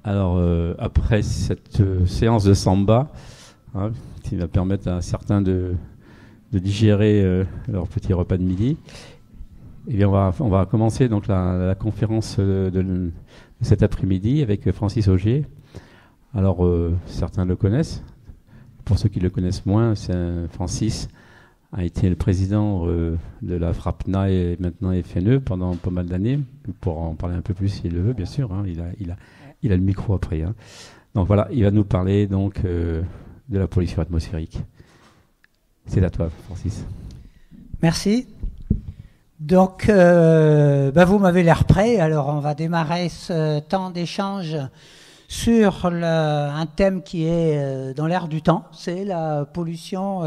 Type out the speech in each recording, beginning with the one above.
Alors, après cette séance de samba, hein, qui va permettre à certains de digérer leur petit repas de midi, eh bien, on va commencer donc la conférence de cet après-midi avec Francis Augier. Alors, certains le connaissent. Pour ceux qui le connaissent moins, Francis a été le président de la FRAPNA et maintenant FNE pendant pas mal d'années. Pour en parler un peu plus, s'il le veut, bien sûr. Hein, il a le micro après. Hein. Donc voilà, il va nous parler donc de la pollution atmosphérique. C'est à toi, Francis. Merci. Donc, vous m'avez l'air prêt. Alors, on va démarrer ce temps d'échange sur un thème qui est dans l'air du temps. C'est la pollution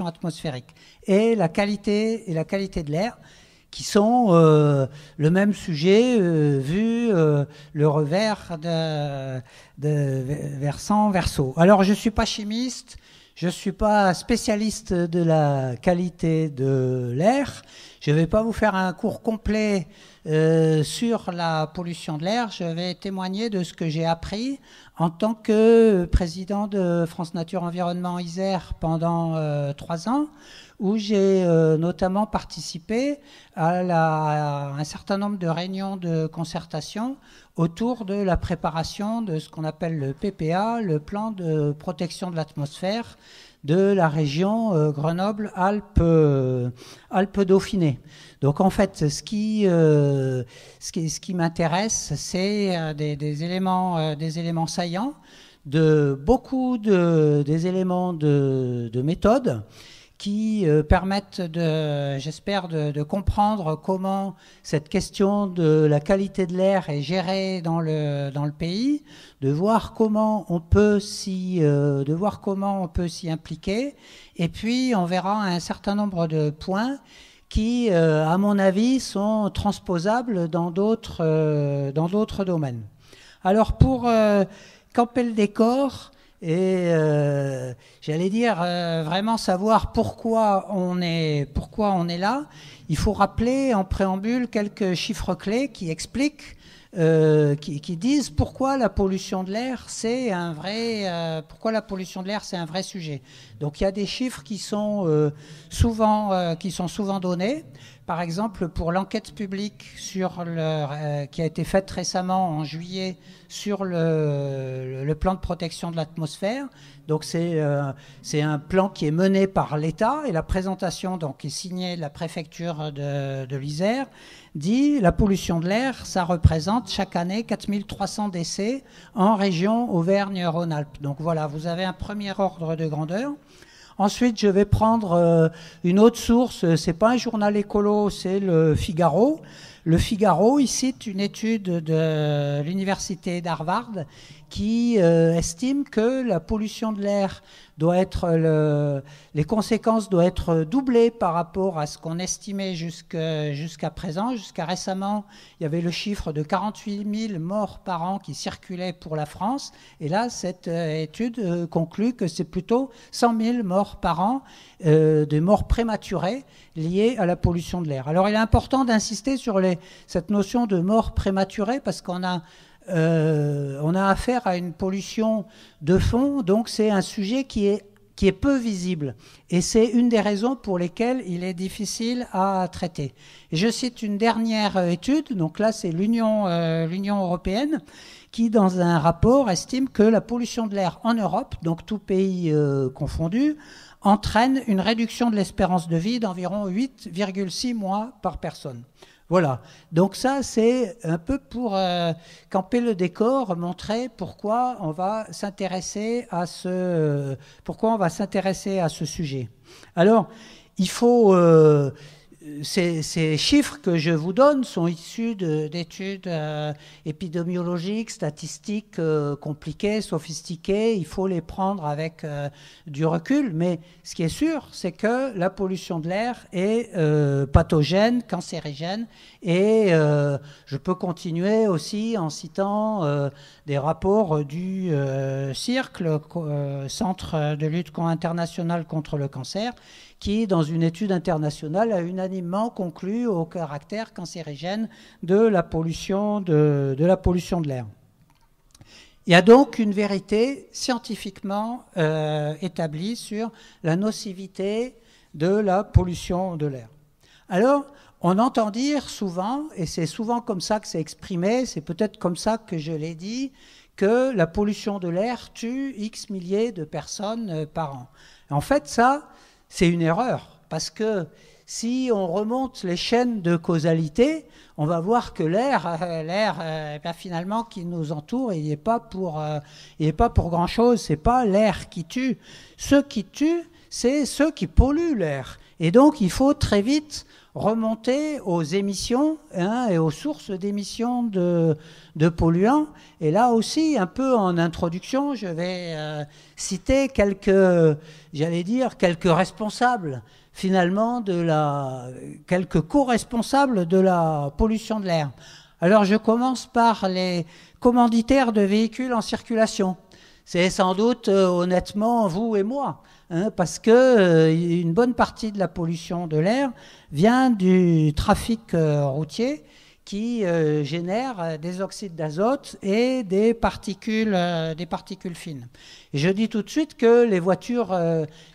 atmosphérique et la qualité de l'air, qui sont le même sujet vu le revers de versant verso. Alors, je suis pas chimiste. Je ne suis pas spécialiste de la qualité de l'air. Je ne vais pas vous faire un cours complet sur la pollution de l'air. Je vais témoigner de ce que j'ai appris en tant que président de France Nature Environnement Isère pendant 3 ans, où j'ai notamment participé à un certain nombre de réunions de concertation autour de la préparation de ce qu'on appelle le PPA, le plan de protection de l'atmosphère de la région Grenoble-Alpes-Dauphiné. Donc en fait, ce qui m'intéresse, c'est des éléments saillants, beaucoup des éléments de méthode qui permettent, j'espère, de comprendre comment cette question de la qualité de l'air est gérée dans le pays, de voir comment on peut s'y impliquer, et puis on verra un certain nombre de points qui, à mon avis, sont transposables dans d'autres domaines. Alors pour camper le décor, et j'allais dire vraiment savoir pourquoi on est là, il faut rappeler en préambule quelques chiffres clés qui expliquent, qui disent pourquoi la pollution de l'air c'est un vrai sujet. Donc il y a des chiffres qui sont souvent donnés. Par exemple, pour l'enquête publique qui a été faite récemment en juillet sur le plan de protection de l'atmosphère. Donc c'est un plan qui est mené par l'État, et la présentation donc est signée de la préfecture de l'Isère, dit la pollution de l'air, ça représente chaque année 4300 décès en région Auvergne-Rhône-Alpes. Donc voilà, vous avez un premier ordre de grandeur. Ensuite, je vais prendre une autre source. C'est pas un journal écolo, c'est le Figaro. Le Figaro, il cite une étude de l'université d'Harvard qui estime que la pollution de l'air les conséquences doivent être doublées par rapport à ce qu'on estimait jusqu'à présent. Jusqu'à récemment, il y avait le chiffre de 48 000 morts par an qui circulait pour la France. Et là, cette étude conclut que c'est plutôt 100 000 morts par an, de morts prématurées liées à la pollution de l'air. Alors, il est important d'insister sur cette notion de mort prématurée, parce qu'on a affaire à une pollution de fond, donc c'est un sujet qui est peu visible. Et c'est une des raisons pour lesquelles il est difficile à traiter. Et je cite une dernière étude, donc là c'est l'Union européenne, qui dans un rapport estime que la pollution de l'air en Europe, donc tout pays confondu, entraîne une réduction de l'espérance de vie d'environ 8,6 mois par personne. Voilà, donc ça c'est un peu pour camper le décor, montrer pourquoi on va s'intéresser à ce sujet. Alors, il faut ces chiffres que je vous donne sont issus d'études épidémiologiques, statistiques compliquées, sophistiquées. Il faut les prendre avec du recul. Mais ce qui est sûr, c'est que la pollution de l'air est pathogène, cancérigène. Et je peux continuer aussi en citant des rapports du CIRC, le Centre de lutte international contre le cancer, qui, dans une étude internationale, a unanimement conclu au caractère cancérigène de la pollution de l'air. Il y a donc une vérité scientifiquement établie sur la nocivité de la pollution de l'air. Alors, on entend dire souvent, et c'est souvent comme ça que c'est exprimé, c'est peut-être comme ça que je l'ai dit, que la pollution de l'air tue X milliers de personnes par an. En fait, ça, c'est une erreur, parce que si on remonte les chaînes de causalité, on va voir que l'air finalement qui nous entoure, il n'est pas pour grand-chose. C'est pas l'air qui tue. Ceux qui tuent, c'est ceux qui polluent l'air. Et donc, il faut très vite remonter aux émissions et aux sources d'émissions de polluants. Et là aussi, un peu en introduction, je vais citer quelques responsables finalement quelques co-responsables de la pollution de l'air. Alors je commence par les commanditaires de véhicules en circulation. C'est sans doute honnêtement vous et moi, parce que une bonne partie de la pollution de l'air vient du trafic routier qui génère des oxydes d'azote et des particules fines. Et je dis tout de suite que les voitures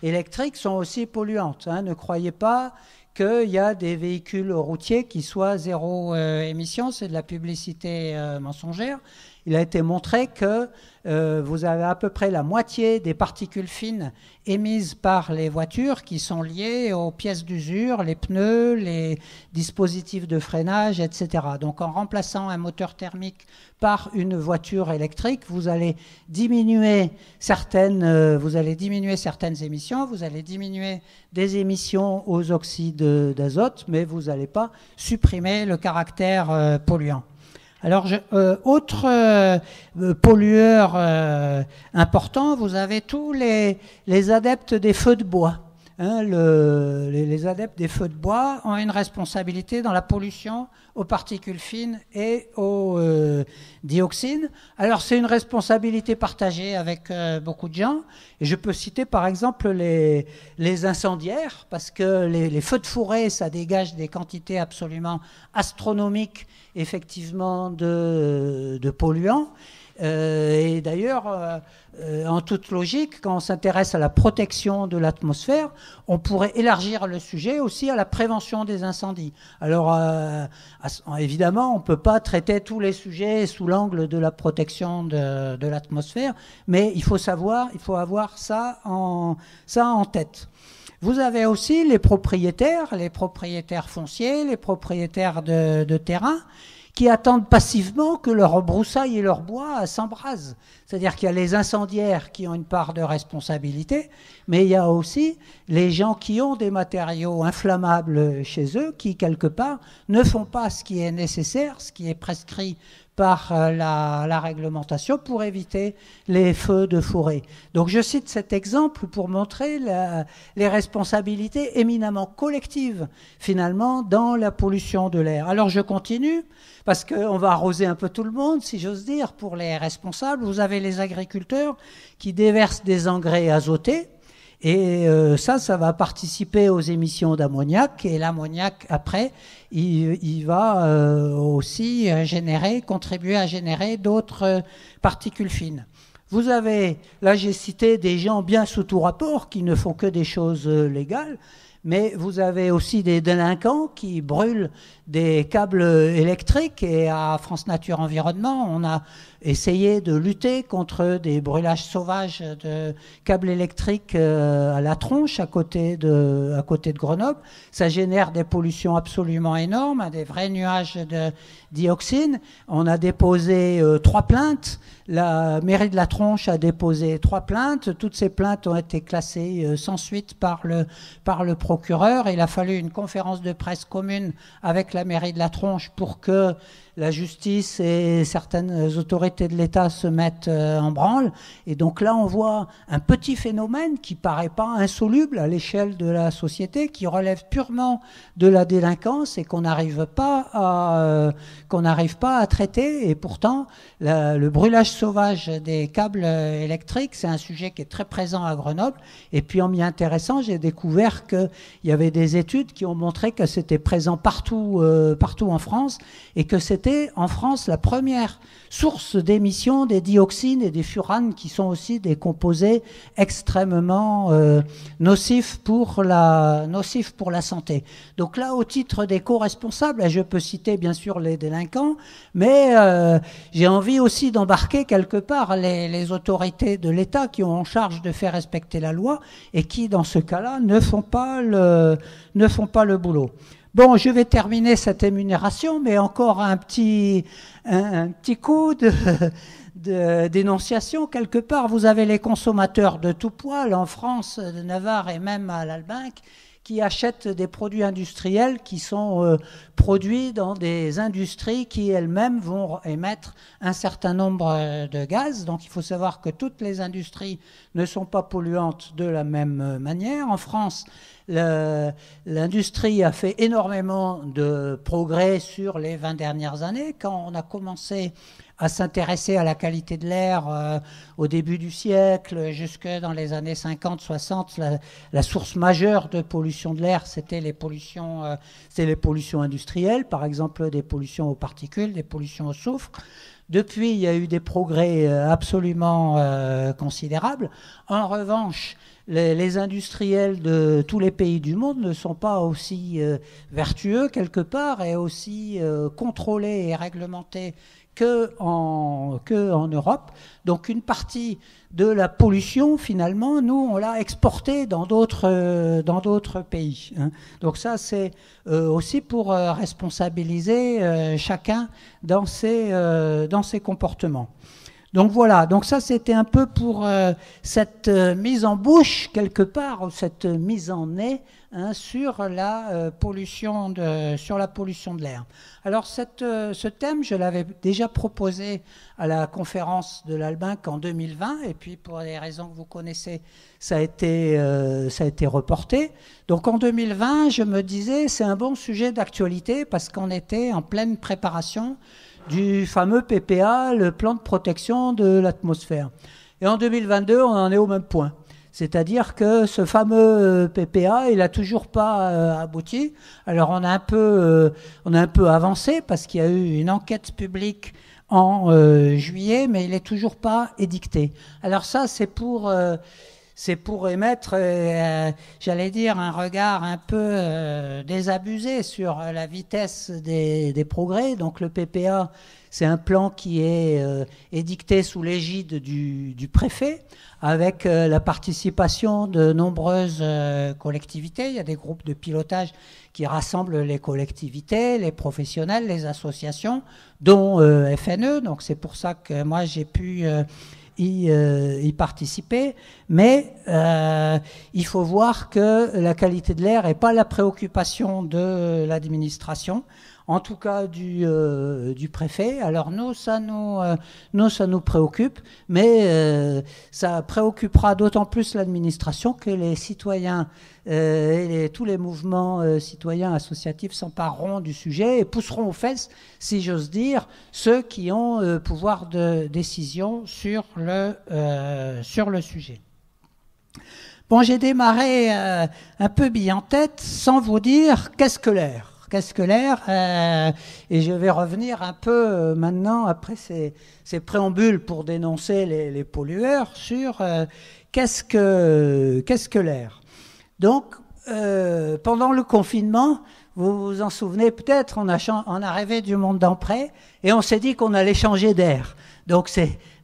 électriques sont aussi polluantes. Ne croyez pas qu'il y a des véhicules routiers qui soient zéro émission, c'est de la publicité mensongère. Il a été montré que vous avez à peu près la moitié des particules fines émises par les voitures qui sont liées aux pièces d'usure, les pneus, les dispositifs de freinage, etc. Donc en remplaçant un moteur thermique par une voiture électrique, vous allez diminuer certaines émissions, vous allez diminuer des émissions aux oxydes d'azote, mais vous n'allez pas supprimer le caractère polluant. Alors, autre pollueur important, vous avez tous les adeptes des feux de bois. Les adeptes des feux de bois ont une responsabilité dans la pollution aux particules fines et aux dioxines. Alors, c'est une responsabilité partagée avec beaucoup de gens. Et je peux citer par exemple les incendiaires, parce que les feux de forêt, ça dégage des quantités absolument astronomiques, effectivement, de polluants. Et d'ailleurs, en toute logique, quand on s'intéresse à la protection de l'atmosphère, on pourrait élargir le sujet aussi à la prévention des incendies. Alors, évidemment, on ne peut pas traiter tous les sujets sous l'angle de la protection de l'atmosphère, mais il faut avoir ça en tête. Vous avez aussi les propriétaires fonciers, les propriétaires de terrain, qui attendent passivement que leur broussaille et leur bois s'embrasent. C'est-à-dire qu'il y a les incendiaires qui ont une part de responsabilité, mais il y a aussi les gens qui ont des matériaux inflammables chez eux, qui, quelque part, ne font pas ce qui est nécessaire, ce qui est prescrit par la réglementation pour éviter les feux de forêt. Donc je cite cet exemple pour montrer les responsabilités éminemment collectives, finalement, dans la pollution de l'air. Alors je continue, parce qu'on va arroser un peu tout le monde, si j'ose dire, pour les responsables. Vous avez les agriculteurs qui déversent des engrais azotés, et ça va participer aux émissions d'ammoniac, et l'ammoniac, après, il va aussi contribuer à générer d'autres particules fines. Vous avez, là j'ai cité des gens bien sous tout rapport qui ne font que des choses légales, mais vous avez aussi des délinquants qui brûlent des câbles électriques, et à France Nature Environnement, on a essayé de lutter contre des brûlages sauvages de câbles électriques à la tronche à côté de Grenoble. Ça génère des pollutions absolument énormes, des vrais nuages de dioxine. On a déposé 3 plaintes. La mairie de la Tronche a déposé 3 plaintes. Toutes ces plaintes ont été classées sans suite par le procureur. Il a fallu une conférence de presse commune avec la mairie de la Tronche pour que la justice et certaines autorités de l'État se mettent en branle. Et donc là, on voit un petit phénomène qui paraît pas insoluble à l'échelle de la société, qui relève purement de la délinquance et qu'on n'arrive pas à traiter. Et pourtant, le brûlage sauvage des câbles électriques, c'est un sujet qui est très présent à Grenoble. Et puis en m'y intéressant, j'ai découvert qu'il y avait des études qui ont montré que c'était présent partout en France, et que c'était été en France la première source d'émission des dioxines et des furanes, qui sont aussi des composés extrêmement nocifs pour la santé. Donc là, au titre des co-responsables, je peux citer bien sûr les délinquants, mais j'ai envie aussi d'embarquer quelque part les autorités de l'État qui ont en charge de faire respecter la loi et qui, dans ce cas-là, ne font pas le boulot. Bon, je vais terminer cette énumération, mais encore un petit coup de dénonciation. Quelque part, vous avez les consommateurs de tout poil en France, de Navarre et même à l'Albinque, qui achètent des produits industriels qui sont produits dans des industries qui elles-mêmes vont émettre un certain nombre de gaz. Donc il faut savoir que toutes les industries ne sont pas polluantes de la même manière. En France, l'industrie a fait énormément de progrès sur les 20 dernières années. Quand on a commencé à s'intéresser à la qualité de l'air au début du siècle, jusque dans les années 50-60, la source majeure de pollution de l'air, c'était les pollutions industrielles, par exemple des pollutions aux particules, des pollutions au soufre. Depuis, il y a eu des progrès absolument considérables. En revanche, les industriels de tous les pays du monde ne sont pas aussi vertueux quelque part et aussi contrôlés et réglementés qu'en Europe. Donc une partie de la pollution, finalement, nous, on l'a exportée dans d'autres pays. Hein. Donc ça, c'est aussi pour responsabiliser chacun dans ses comportements. Donc voilà, donc ça c'était un peu pour cette mise en bouche quelque part, ou cette mise en nez sur la pollution de l'air. Alors ce thème, je l'avais déjà proposé à la conférence de l'Albinque en 2020, et puis pour des raisons que vous connaissez, ça a été reporté. Donc en 2020, je me disais, c'est un bon sujet d'actualité parce qu'on était en pleine préparation du fameux PPA, le plan de protection de l'atmosphère. Et en 2022, on en est au même point. C'est-à-dire que ce fameux PPA, il n'a toujours pas abouti. Alors on a un peu avancé parce qu'il y a eu une enquête publique en juillet, mais il n'est toujours pas édicté. Alors ça, c'est pour émettre, j'allais dire, un regard un peu désabusé sur la vitesse des progrès. Donc le PPA, c'est un plan qui est édicté sous l'égide du préfet, avec la participation de nombreuses collectivités. Il y a des groupes de pilotage qui rassemblent les collectivités, les professionnels, les associations, dont FNE. Donc c'est pour ça que moi j'ai pu y participer, mais il faut voir que la qualité de l'air n'est pas la préoccupation de l'administration, en tout cas du préfet. Alors nous, ça nous préoccupe, mais ça préoccupera d'autant plus l'administration que les citoyens et tous les mouvements citoyens associatifs s'empareront du sujet et pousseront aux fesses, si j'ose dire, ceux qui ont pouvoir de décision sur le sujet. Bon, j'ai démarré un peu bille en tête sans vous dire qu'est-ce que l'air. Qu'est-ce que l'air et je vais revenir un peu maintenant, après ces préambules pour dénoncer les pollueurs, sur qu'est-ce que l'air. Donc, pendant le confinement, vous vous en souvenez peut-être, on a rêvé du monde d'après et on s'est dit qu'on allait changer d'air. Donc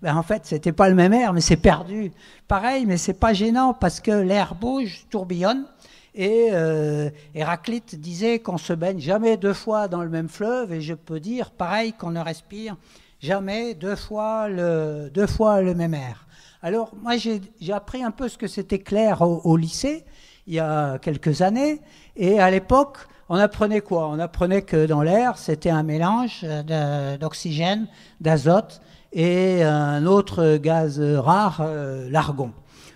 en fait, c'était pas le même air, mais c'est perdu. Pareil, mais c'est pas gênant parce que l'air bouge, tourbillonne. Et Héraclite disait qu'on se baigne jamais 2 fois dans le même fleuve, et je peux dire pareil qu'on ne respire jamais 2 fois le même air. Alors moi j'ai appris un peu ce que c'était que l'air au lycée il y a quelques années, et à l'époque on apprenait quoi? On apprenait que dans l'air c'était un mélange d'oxygène, d'azote et un autre gaz rare, l'argon.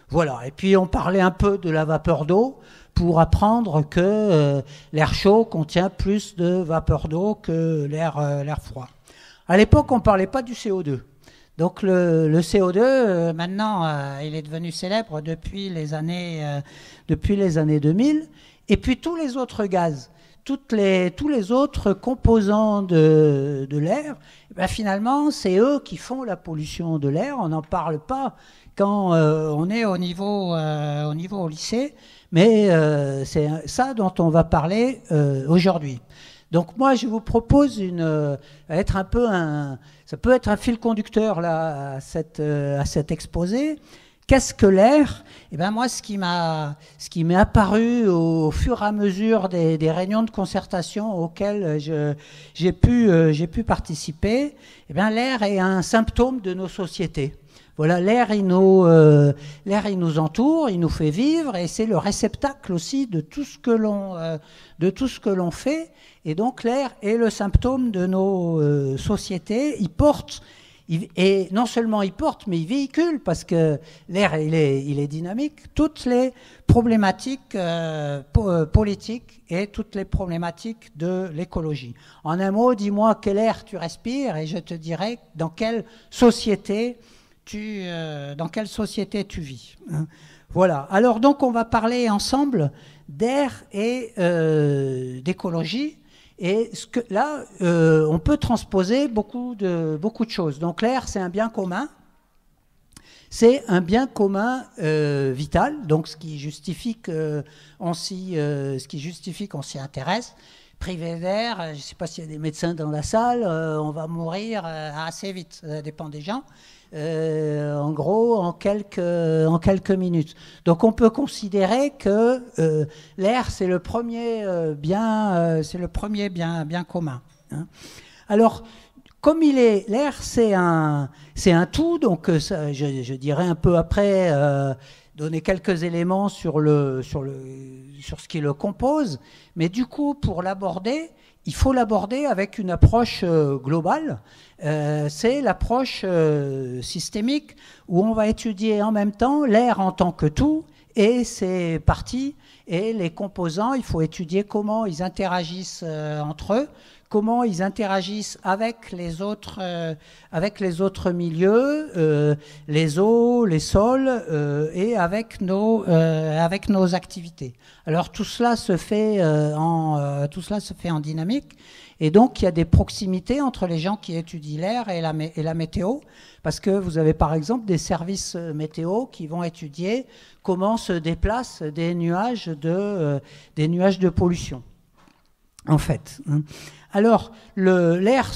Voilà, et puis on parlait un peu de la vapeur d'eau, pour apprendre que l'air chaud contient plus de vapeur d'eau que l'air froid. À l'époque, on ne parlait pas du CO2. Donc le CO2, maintenant, il est devenu célèbre depuis les années 2000. Et puis tous les autres gaz. tous les autres composants de l'air, finalement, c'est eux qui font la pollution de l'air. On n'en parle pas quand on est au niveau au lycée, mais c'est ça dont on va parler aujourd'hui. Donc moi, je vous propose ça peut être un fil conducteur là à cet exposé. Qu'est-ce que l'air ? Eh bien moi, ce qui m'est apparu au fur et à mesure des réunions de concertation auxquelles j'ai pu participer, eh bien l'air est un symptôme de nos sociétés. Voilà, l'air il nous entoure, il nous fait vivre, et c'est le réceptacle aussi de tout ce que l'on fait. Et donc l'air est le symptôme de nos sociétés. Et non seulement il porte, mais il véhicule, parce que l'air, il est dynamique, toutes les problématiques politiques et toutes les problématiques de l'écologie. En un mot, dis-moi quel air tu respires et je te dirai dans quelle société tu vis. Voilà. Alors donc on va parler ensemble d'air et d'écologie. Et là, on peut transposer beaucoup de choses. Donc l'air, c'est un bien commun. C'est un bien commun vital, donc ce qui justifie qu'on s'y intéresse. Privé d'air, je ne sais pas s'il y a des médecins dans la salle, on va mourir assez vite, ça dépend des gens. En gros, en quelques minutes. Donc, on peut considérer que l'air, c'est le premier bien commun. Hein. Alors, comme l'air, c'est un tout. Donc, je dirais un peu après donner quelques éléments sur ce qui le compose. Mais du coup, pour l'aborder, il faut l'aborder avec une approche globale. C'est l'approche systémique où on va étudier en même temps l'air en tant que tout et ses parties et les composants. Il faut étudier comment ils interagissent entre eux, comment ils interagissent avec les autres milieux, les eaux, les sols et avec nos activités. Alors tout cela se fait en dynamique. Et donc, il y a des proximités entre les gens qui étudient l'air et la météo, parce que vous avez par exemple des services météo qui vont étudier comment se déplacent des nuages de pollution, en fait. Alors, l'air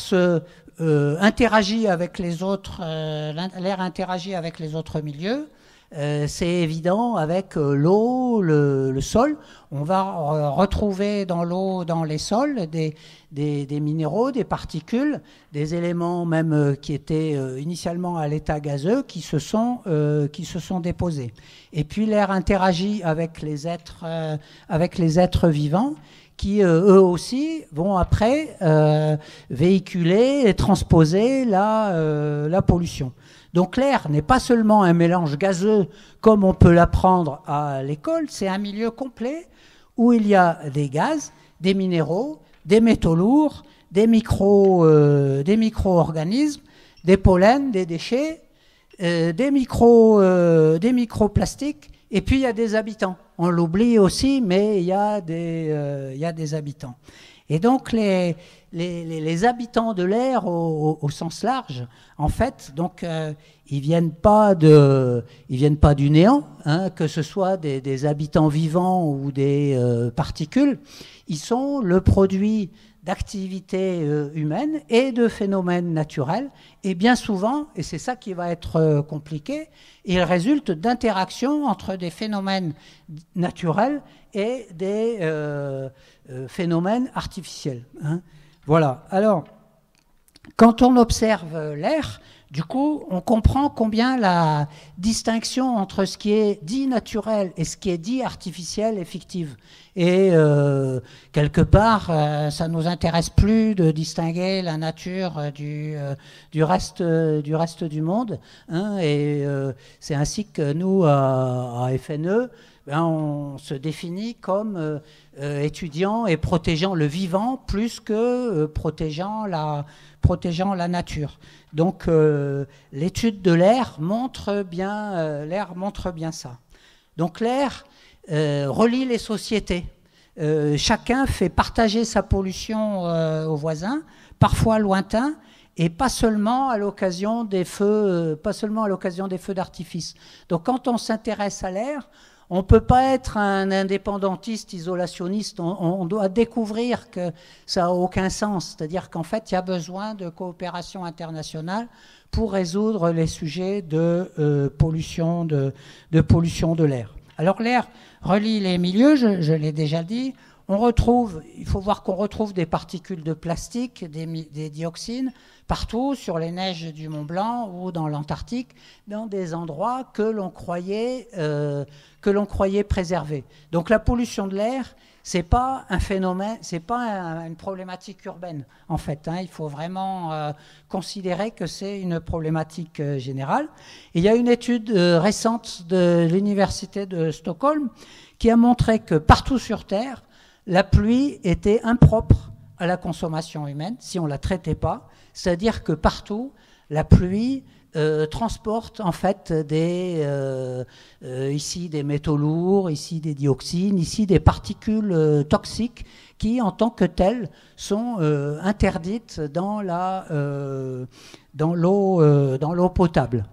interagit avec les autres, l'air interagit avec les autres milieux. C'est évident avec l'eau, le sol. On va retrouver dans l'eau, dans les sols, des minéraux, des particules, des éléments même qui étaient initialement à l'état gazeux qui se sont déposés. Et puis l'air interagit avec les êtres vivants qui eux aussi vont après véhiculer et transposer la pollution. Donc l'air n'est pas seulement un mélange gazeux comme on peut l'apprendre à l'école, c'est un milieu complet où il y a des gaz, des minéraux, des métaux lourds, des micro-organismes, des pollens, des déchets, des microplastiques, et puis il y a des habitants. On l'oublie aussi, mais il y a des habitants. Et donc les habitants de l'air au sens large, en fait, donc ils viennent pas du néant, hein, que ce soit des habitants vivants ou des particules. Ils sont le produit d'activités humaines et de phénomènes naturels, et bien souvent, et c'est ça qui va être compliqué, il résulte d'interactions entre des phénomènes naturels et des phénomènes artificiels. Hein. Voilà. Alors, quand on observe l'air, du coup, on comprend combien la distinction entre ce qui est dit naturel et ce qui est dit artificiel est fictive. Et quelque part, ça nous intéresse plus de distinguer la nature du reste du monde. Hein, et c'est ainsi que nous, à FNE, on se définit comme étudiant et protégeant le vivant plus que protégeant la nature. Donc l'étude de l'air montre bien ça. Donc l'air relie les sociétés. chacun fait partager sa pollution aux voisins, parfois lointains, et pas seulement à l'occasion des feux, d'artifice. Donc quand on s'intéresse à l'air, on ne peut pas être un indépendantiste, isolationniste. On doit découvrir que ça n'a aucun sens. C'est-à-dire qu'en fait, il y a besoin de coopération internationale pour résoudre les sujets de pollution de l'air. Alors l'air relie les milieux, je l'ai déjà dit. Il faut voir qu'on retrouve des particules de plastique, des dioxines, partout sur les neiges du Mont Blanc ou dans l'Antarctique, dans des endroits que l'on croyait préservés. Donc la pollution de l'air, c'est pas un phénomène, c'est pas une problématique urbaine en fait. Il faut vraiment considérer que c'est une problématique générale. Et il y a une étude récente de l'université de Stockholm qui a montré que partout sur Terre, la pluie était impropre à la consommation humaine si on ne la traitait pas. C'est-à-dire que partout, la pluie transporte en fait ici des métaux lourds, ici des dioxines, ici des particules toxiques qui, en tant que telles, sont interdites dans l'eau potable.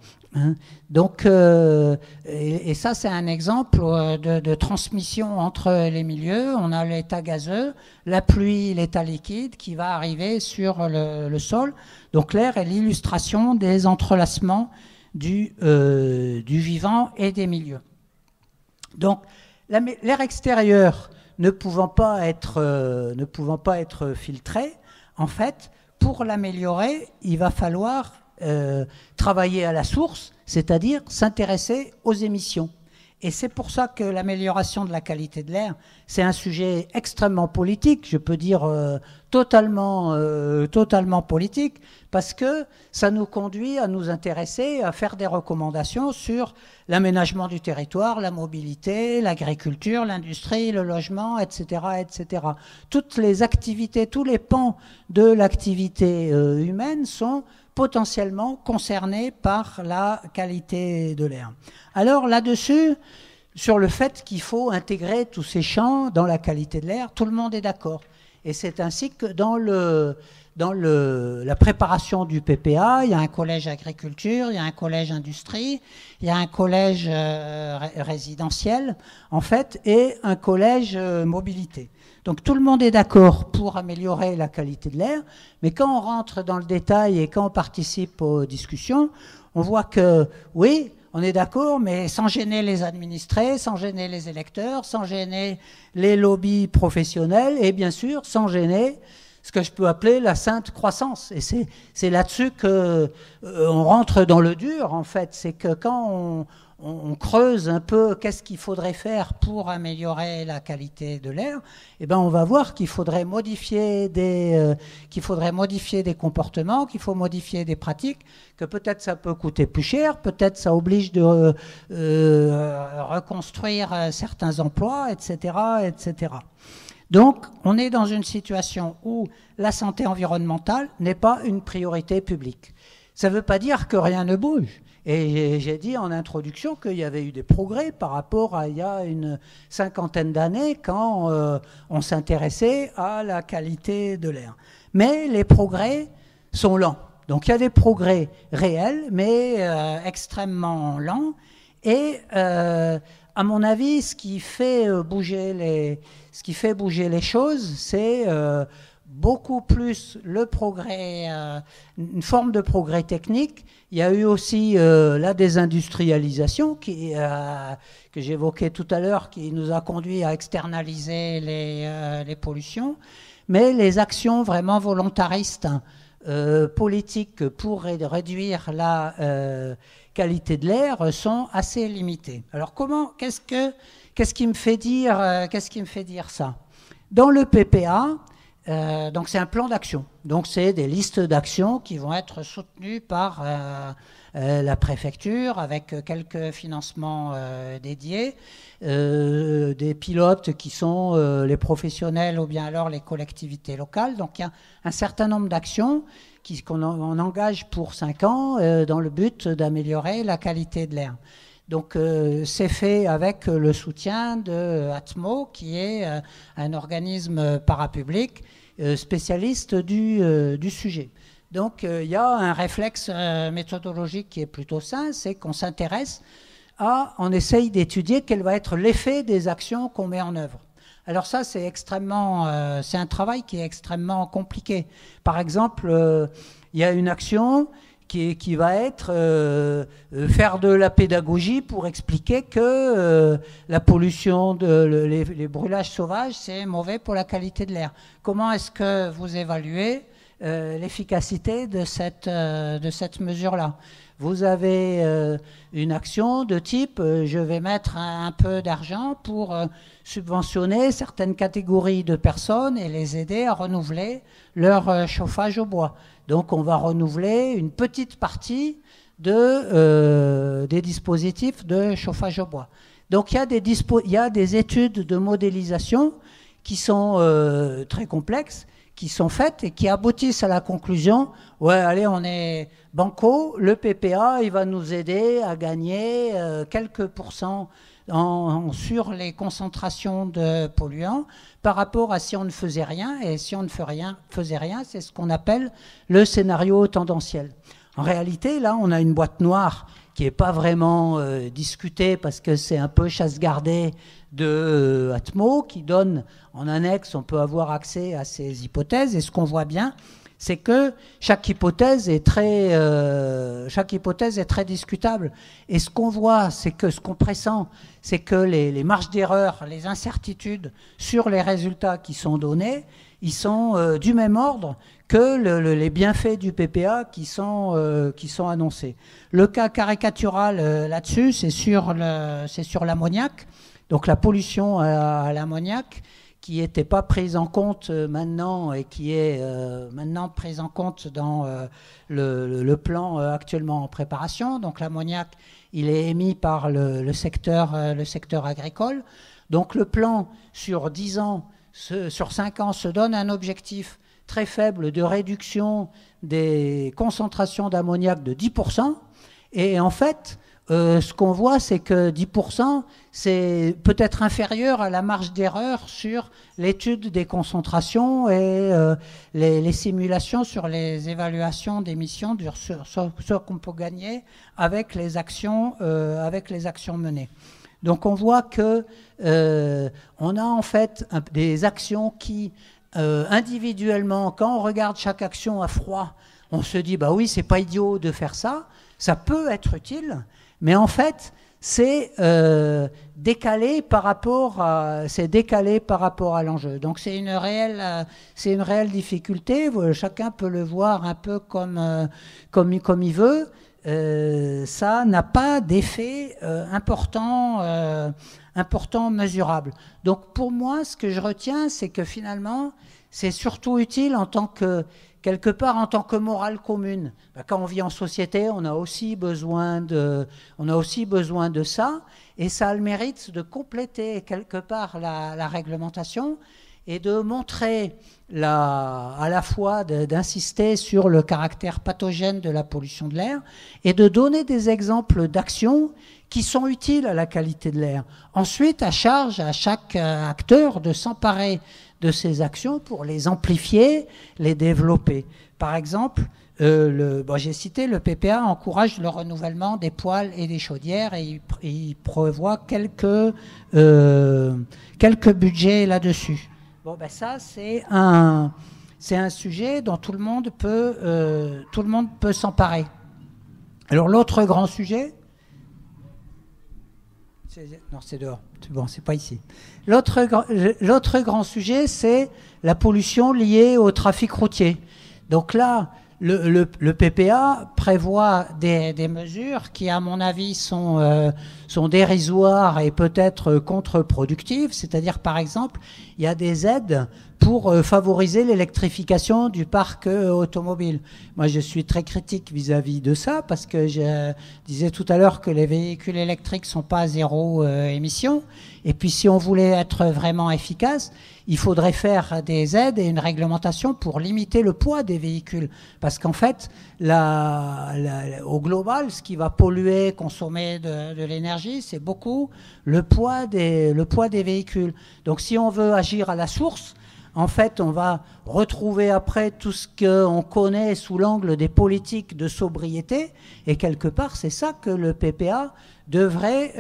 Donc, et ça, c'est un exemple de transmission entre les milieux. On a l'état gazeux, la pluie, l'état liquide qui va arriver sur le sol. Donc, l'air est l'illustration des entrelacements du vivant et des milieux. Donc, l'air extérieur ne pouvant pas être filtré, en fait, pour l'améliorer, il va falloir travailler à la source, c'est-à-dire s'intéresser aux émissions. Et c'est pour ça que l'amélioration de la qualité de l'air, c'est un sujet extrêmement politique, je peux dire totalement politique, parce que ça nous conduit à nous intéresser, à faire des recommandations sur l'aménagement du territoire, la mobilité, l'agriculture, l'industrie, le logement, etc., etc. Toutes les activités, tous les pans de l'activité humaine sont potentiellement concernés par la qualité de l'air. Alors là-dessus, sur le fait qu'il faut intégrer tous ces champs dans la qualité de l'air, tout le monde est d'accord. Et c'est ainsi que dans la préparation du PPA, il y a un collège agriculture, il y a un collège industrie, il y a un collège résidentiel, en fait, et un collège mobilité. Donc tout le monde est d'accord pour améliorer la qualité de l'air, mais quand on rentre dans le détail et quand on participe aux discussions, on voit que oui, on est d'accord, mais sans gêner les administrés, sans gêner les électeurs, sans gêner les lobbies professionnels et bien sûr sans gêner ce que je peux appeler la sainte croissance. Et c'est là-dessus qu'on rentre dans le dur, en fait. C'est que quand on creuse un peu qu'est-ce qu'il faudrait faire pour améliorer la qualité de l'air, eh ben on va voir qu'il faudrait modifier des comportements, qu'il faut modifier des pratiques, que peut-être ça peut coûter plus cher, peut-être ça oblige de reconstruire certains emplois, etc., etc. Donc, on est dans une situation où la santé environnementale n'est pas une priorité publique. Ça ne veut pas dire que rien ne bouge. Et j'ai dit en introduction qu'il y avait eu des progrès par rapport à il y a une 50aine d'années quand on s'intéressait à la qualité de l'air. Mais les progrès sont lents. Donc il y a des progrès réels, mais extrêmement lents. Et à mon avis, ce qui fait bouger les choses, c'est beaucoup plus le progrès, une forme de progrès technique. Il y a eu aussi la désindustrialisation que j'évoquais tout à l'heure, qui nous a conduit à externaliser les pollutions. Mais les actions vraiment volontaristes, politiques pour réduire la qualité de l'air sont assez limitées. Alors qu'est-ce qui me fait dire ça? Dans le PPA, donc c'est un plan d'action. Donc c'est des listes d'actions qui vont être soutenues par la préfecture avec quelques financements dédiés, des pilotes qui sont les professionnels ou bien alors les collectivités locales. Donc il y a un certain nombre d'actions qu'on engage pour 5 ans dans le but d'améliorer la qualité de l'air. Donc c'est fait avec le soutien de Atmo, qui est un organisme parapublic spécialiste du sujet. Donc il y a un réflexe méthodologique qui est plutôt sain, c'est qu'on s'intéresse on essaye d'étudier quel va être l'effet des actions qu'on met en œuvre. Alors ça, c'est un travail qui est extrêmement compliqué. Par exemple, il y a une action qui va être faire de la pédagogie pour expliquer que la pollution, les brûlages sauvages, c'est mauvais pour la qualité de l'air. Comment est-ce que vous évaluez l'efficacité de cette mesure-là? Vous avez une action de type je vais mettre un peu d'argent pour subventionner certaines catégories de personnes et les aider à renouveler leur chauffage au bois. Donc on va renouveler une petite partie des dispositifs de chauffage au bois. Donc il y a des études de modélisation qui sont très complexes, qui sont faites et qui aboutissent à la conclusion, ouais, allez, on est banco, le PPA, il va nous aider à gagner quelques pourcents sur les concentrations de polluants par rapport à si on ne faisait rien. Et si on ne faisait rien, c'est ce qu'on appelle le scénario tendanciel. En réalité, là, on a une boîte noire qui n'est pas vraiment discutée parce que c'est un peu chasse gardée de Atmo, qui donne en annexe, on peut avoir accès à ces hypothèses. Et ce qu'on voit bien, c'est que chaque hypothèse est très discutable. Et ce qu'on voit, ce qu'on pressent, c'est que les marges d'erreur, les incertitudes sur les résultats qui sont donnés, ils sont du même ordre que les bienfaits du PPA qui sont annoncés. Le cas caricatural là-dessus, c'est sur l'ammoniac. Donc la pollution à l'ammoniac, qui n'était pas prise en compte maintenant et qui est maintenant prise en compte dans le plan actuellement en préparation. Donc l'ammoniac, il est émis par le secteur agricole. Donc le plan sur 10 ans, sur 5 ans, se donne un objectif très faible de réduction des concentrations d'ammoniac de 10%. Et en fait, ce qu'on voit, c'est que 10%, c'est peut-être inférieur à la marge d'erreur sur l'étude des concentrations et les simulations sur les évaluations d'émissions, sur ce qu'on peut gagner avec les actions menées. Donc on voit que on a en fait des actions qui, individuellement, quand on regarde chaque action à froid, on se dit, bah oui, c'est pas idiot de faire ça, ça peut être utile. Mais en fait, c'est décalé par rapport à l'enjeu. Donc c'est une réelle difficulté. Chacun peut le voir un peu comme il veut. Ça n'a pas d'effet important mesurable. Donc pour moi, ce que je retiens, c'est que finalement, c'est surtout utile quelque part en tant que morale commune. Quand on vit en société, on a aussi besoin de ça, et ça a le mérite de compléter quelque part la réglementation et de montrer à la fois d'insister sur le caractère pathogène de la pollution de l'air et de donner des exemples d'actions qui sont utiles à la qualité de l'air. Ensuite, à charge à chaque acteur de s'emparer de ces actions pour les amplifier, les développer. Par exemple, j'ai cité, le PPA encourage le renouvellement des poêles et des chaudières et il prévoit quelques budgets là-dessus. Bon, ça, c'est un sujet dont tout le monde peut s'emparer. Alors, l'autre grand sujet... Non, c'est dehors. Bon, c'est pas ici. L'autre grand sujet, c'est la pollution liée au trafic routier. Donc là, le PPA prévoit des mesures qui, à mon avis, sont dérisoires et peut-être contre-productives. C'est-à-dire, par exemple, il y a des aides pour favoriser l'électrification du parc automobile. Moi, je suis très critique vis-à-vis de ça parce que je disais tout à l'heure que les véhicules électriques sont pas à zéro émission. Et puis, si on voulait être vraiment efficace, il faudrait faire des aides et une réglementation pour limiter le poids des véhicules. Parce qu'en fait, au global, ce qui va polluer, consommer de l'énergie, c'est beaucoup le poids des véhicules. Donc, si on veut agir à la source, en fait, on va retrouver après tout ce qu'on connaît sous l'angle des politiques de sobriété. Et quelque part, c'est ça que le PPA devrait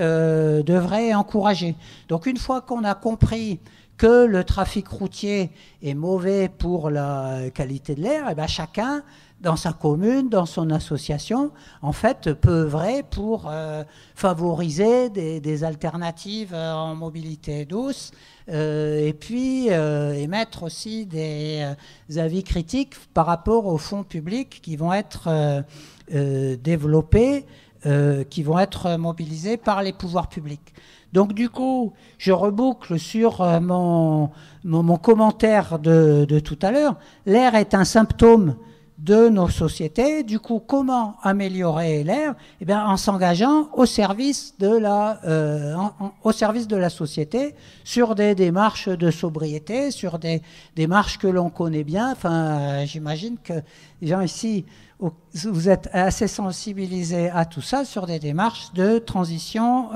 encourager. Donc, une fois qu'on a compris que le trafic routier est mauvais pour la qualité de l'air, et bien chacun, dans sa commune, dans son association, en fait, peut œuvrer pour favoriser des alternatives en mobilité douce, et puis émettre aussi des avis critiques par rapport aux fonds publics qui vont être développés, qui vont être mobilisés par les pouvoirs publics. Donc du coup, je reboucle sur mon commentaire de tout à l'heure. L'air est un symptôme de nos sociétés. Du coup, comment améliorer l'air? Eh bien, en s'engageant au service de la société sur des démarches de sobriété, sur des démarches que l'on connaît bien. Enfin, j'imagine que les gens ici, vous êtes assez sensibilisés à tout ça sur des démarches de transition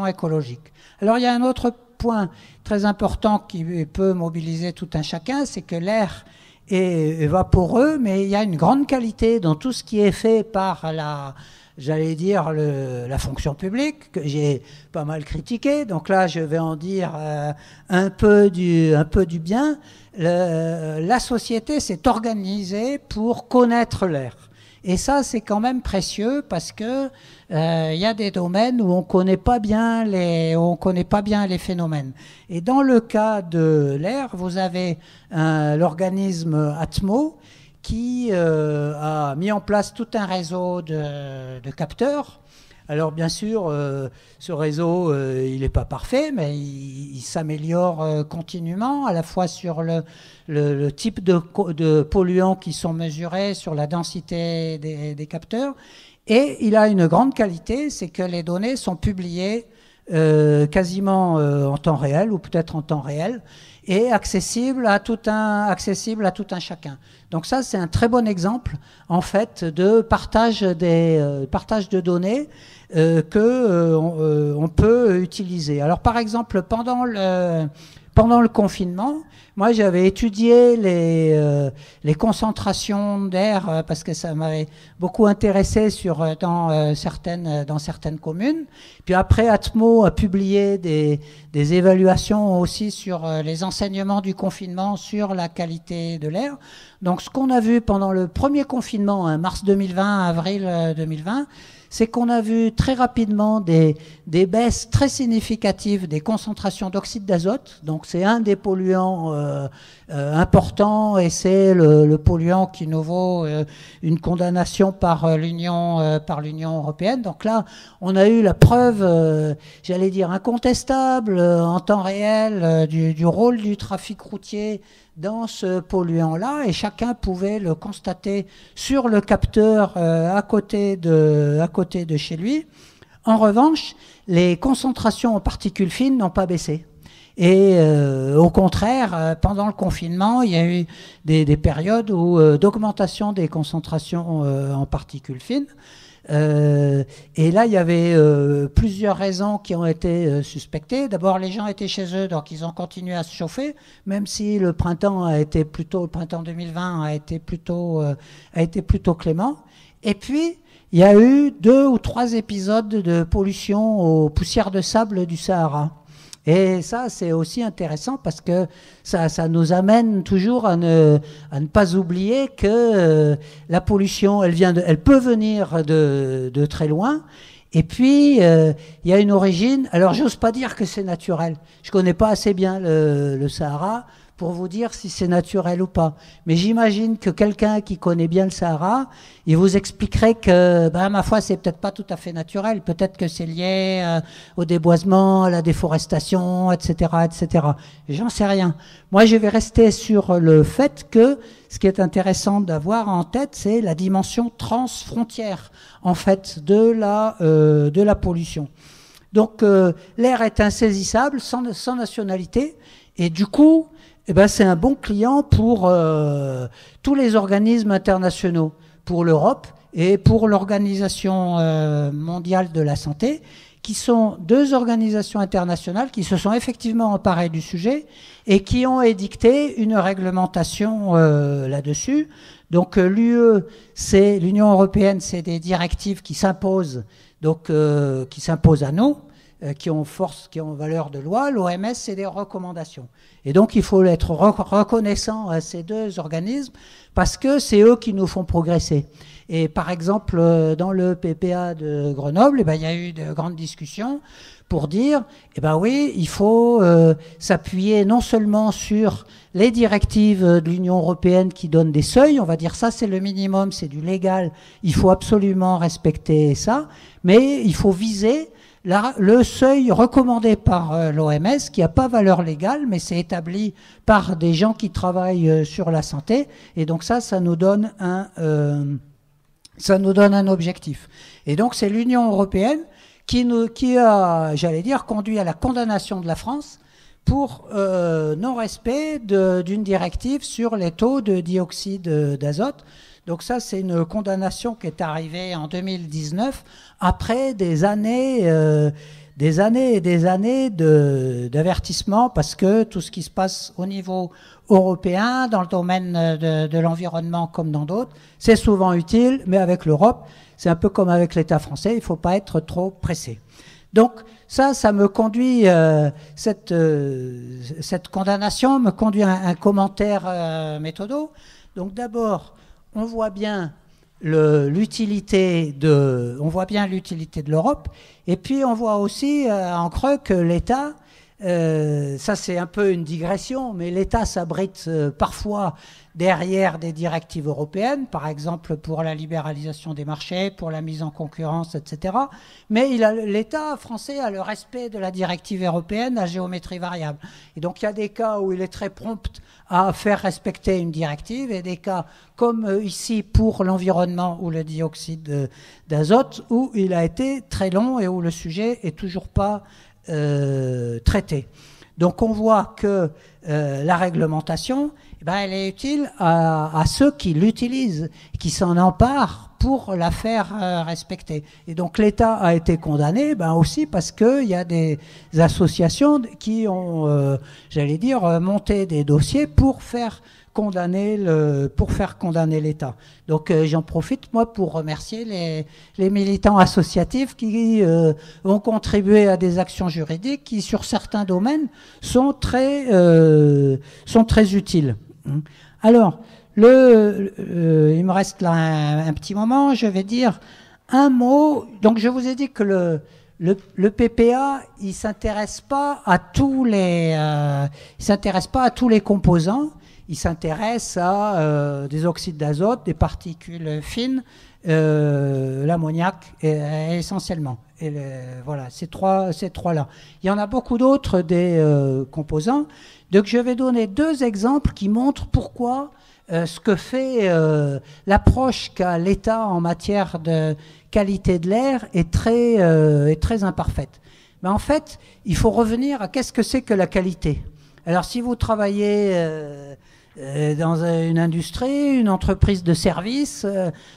écologique. Alors, il y a un autre point très important qui peut mobiliser tout un chacun, c'est que l'air est vaporeux, mais il y a une grande qualité dans tout ce qui est fait par la fonction publique, que j'ai pas mal critiqué. Donc là, je vais en dire un peu du bien. La société s'est organisée pour connaître l'air. Et ça, c'est quand même précieux parce que y a des domaines où on connaît pas bien les phénomènes. Et dans le cas de l'air, vous avez l'organisme Atmo qui a mis en place tout un réseau de capteurs. Alors bien sûr, ce réseau, il n'est pas parfait, mais il s'améliore continuellement, à la fois sur le type de polluants qui sont mesurés, sur la densité des capteurs. Et il a une grande qualité, c'est que les données sont publiées quasiment en temps réel, ou peut-être en temps réel, et accessible à tout un chacun. Donc ça, c'est un très bon exemple, en fait, de partage de données on peut utiliser. Alors, par exemple, pendant le confinement, moi, j'avais étudié les concentrations d'air parce que ça m'avait beaucoup intéressé dans certaines communes. Puis après, Atmo a publié des évaluations aussi sur les enseignements du confinement sur la qualité de l'air. Donc, ce qu'on a vu pendant le premier confinement, mars 2020, avril 2020, c'est qu'on a vu très rapidement des baisses très significatives des concentrations d'oxyde d'azote. Donc c'est un des polluants importants et c'est le polluant qui nous vaut une condamnation par l'Union européenne. Donc là, on a eu la preuve, j'allais dire incontestable, en temps réel, du rôle du trafic routier dans ce polluant-là, et chacun pouvait le constater sur le capteur à côté de chez lui. En revanche, les concentrations en particules fines n'ont pas baissé. Et au contraire, pendant le confinement, il y a eu des périodes d'augmentation des concentrations en particules fines. Et là, il y avait plusieurs raisons qui ont été suspectées. D'abord, les gens étaient chez eux, donc ils ont continué à se chauffer, même si le printemps 2020 a été plutôt clément. Et puis, il y a eu 2 ou 3 épisodes de pollution aux poussières de sable du Sahara. Et ça, c'est aussi intéressant parce que ça nous amène toujours à ne pas oublier que la pollution, elle peut venir de très loin. Et puis, il y a une origine. Alors, j'ose pas dire que c'est naturel. Je connais pas assez bien le Sahara pour vous dire si c'est naturel ou pas. Mais j'imagine que quelqu'un qui connaît bien le Sahara, il vous expliquerait que, ma foi, c'est peut-être pas tout à fait naturel. Peut-être que c'est lié au déboisement, à la déforestation, etc., etc. J'en sais rien. Moi, je vais rester sur le fait que ce qui est intéressant d'avoir en tête, c'est la dimension transfrontière, en fait, de la pollution. Donc, l'air est insaisissable, sans nationalité, et du coup, c'est un bon client pour tous les organismes internationaux, pour l'Europe et pour l'Organisation mondiale de la santé, qui sont deux organisations internationales qui se sont effectivement emparées du sujet et qui ont édicté une réglementation là-dessus. Donc l'UE, l'Union européenne, c'est des directives qui s'imposent, qui s'imposent à nous, qui ont valeur de loi. L'OMS, c'est des recommandations. Et donc il faut être reconnaissant à ces deux organismes parce que c'est eux qui nous font progresser. Et par exemple, dans le PPA de Grenoble, il y a eu de grandes discussions pour dire, oui, il faut s'appuyer non seulement sur les directives de l'Union européenne qui donnent des seuils, on va dire ça c'est le minimum, c'est du légal, il faut absolument respecter ça, mais il faut viser le seuil recommandé par l'OMS, qui n'a pas valeur légale, mais c'est établi par des gens qui travaillent sur la santé, et donc ça nous donne un objectif. Et donc c'est l'Union européenne qui a, j'allais dire, conduit à la condamnation de la France pour non-respect d'une directive sur les taux de dioxyde d'azote. Donc ça, c'est une condamnation qui est arrivée en 2019, après des années et des années d'avertissement, parce que tout ce qui se passe au niveau européen, dans le domaine de l'environnement comme dans d'autres, c'est souvent utile, mais avec l'Europe, c'est un peu comme avec l'État français, il ne faut pas être trop pressé. Donc ça me conduit, cette condamnation me conduit à un commentaire méthodo. Donc d'abord, on voit bien l'utilité de l'Europe, et puis on voit aussi en creux que l'État, ça c'est un peu une digression, mais l'État s'abrite parfois derrière des directives européennes, par exemple pour la libéralisation des marchés, pour la mise en concurrence, etc. Mais l'État français a le respect de la directive européenne à géométrie variable. Et donc il y a des cas où il est très prompt à faire respecter une directive, et des cas comme ici pour l'environnement ou le dioxyde d'azote, où il a été très long et où le sujet est toujours pas traité. Donc on voit que la réglementation, elle est utile à ceux qui l'utilisent, qui s'en emparent pour la faire respecter. Et donc l'État a été condamné aussi parce qu'il y a des associations qui ont, j'allais dire, monté des dossiers pour faire condamner l'État. Donc j'en profite moi pour remercier les militants associatifs qui ont contribué à des actions juridiques qui sur certains domaines sont très utiles. Alors il me reste là un petit moment, je vais dire un mot. Donc je vous ai dit que le PPA, il s'intéresse pas à tous les composants. Il s'intéresse à des oxydes d'azote, des particules fines, l'ammoniac essentiellement. Et voilà, ces trois-là. Il y en a beaucoup d'autres des composants. Donc je vais donner deux exemples qui montrent pourquoi ce que fait l'approche qu'a l'État en matière de qualité de l'air est très imparfaite. Mais en fait, il faut revenir à qu'est-ce que c'est que la qualité. Alors si vous travaillez dans une industrie, une entreprise de service,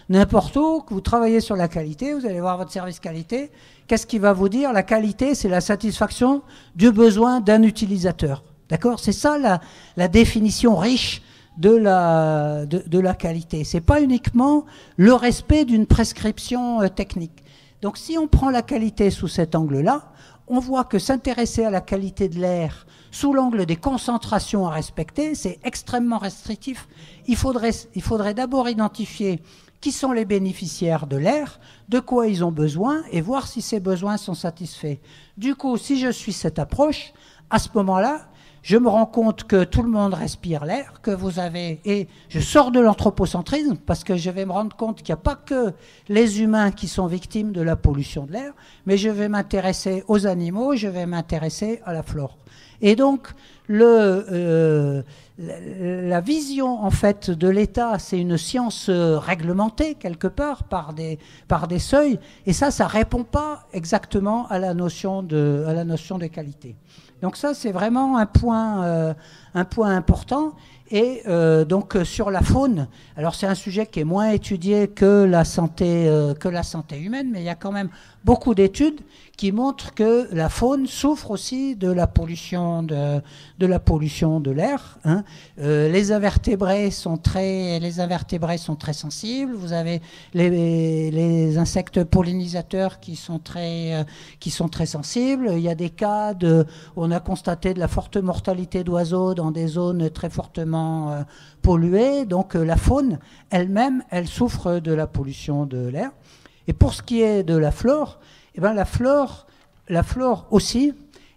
n'importe où, que vous travaillez sur la qualité, vous allez voir votre service qualité, qu'est-ce qu'il va vous dire? La qualité, c'est la satisfaction du besoin d'un utilisateur. D'accord? C'est ça la définition riche de la qualité. C'est pas uniquement le respect d'une prescription technique. Donc si on prend la qualité sous cet angle-là, on voit que s'intéresser à la qualité de l'air sous l'angle des concentrations à respecter, c'est extrêmement restrictif. Il faudrait d'abord identifier qui sont les bénéficiaires de l'air, de quoi ils ont besoin, et voir si ces besoins sont satisfaits. Du coup, si je suis cette approche, à ce moment-là, je me rends compte que tout le monde respire l'air, que vous avez... Et je sors de l'anthropocentrisme parce que je vais me rendre compte qu'il n'y a pas que les humains qui sont victimes de la pollution de l'air, mais je vais m'intéresser aux animaux, je vais m'intéresser à la flore. Et donc, la vision, en fait, de l'État, c'est une science réglementée, quelque part, par des seuils, et ça répond pas exactement à la notion de qualité. Donc ça, c'est vraiment un point important. Et donc sur la faune, alors c'est un sujet qui est moins étudié que la santé humaine, mais il y a quand même beaucoup d'études qui montrent que la faune souffre aussi de la pollution de l'air. Hein. Les invertébrés sont très sensibles. Vous avez les insectes pollinisateurs qui sont très sensibles. Il y a des cas on a constaté de la forte mortalité d'oiseaux dans des zones très fortement polluées. Donc la faune elle-même, elle souffre de la pollution de l'air. Et pour ce qui est de la flore, eh ben la flore aussi.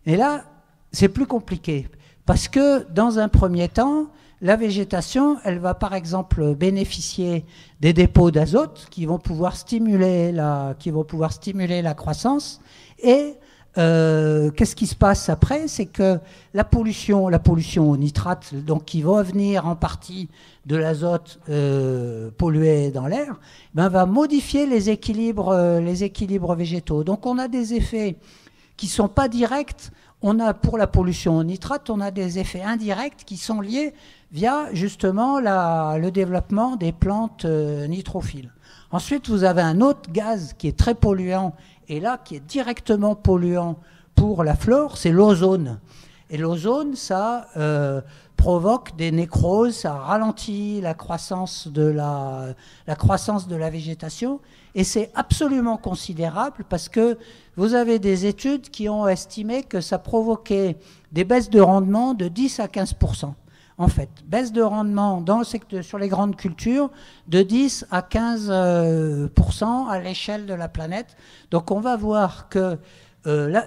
Et là, c'est plus compliqué parce que dans un premier temps, la végétation, elle va par exemple bénéficier des dépôts d'azote qui vont pouvoir stimuler la croissance. Et qu'est-ce qui se passe après? C'est que la pollution au nitrate, donc qui va venir en partie de l'azote pollué dans l'air, ben, va modifier les équilibres végétaux. Donc on a des effets qui sont pas directs. Pour la pollution au nitrate, on a des effets indirects qui sont liés via justement le développement des plantes nitrophiles. Ensuite, vous avez un autre gaz qui est très polluant et là qui est directement polluant pour la flore, c'est l'ozone. Et l'ozone, ça provoque des nécroses, ça ralentit la croissance de la végétation. Et c'est absolument considérable parce que vous avez des études qui ont estimé que ça provoquait des baisses de rendement de 10 à 15%. En fait, baisse de rendement dans le secteur, sur les grandes cultures de 10 à 15% à l'échelle de la planète. Donc on va voir que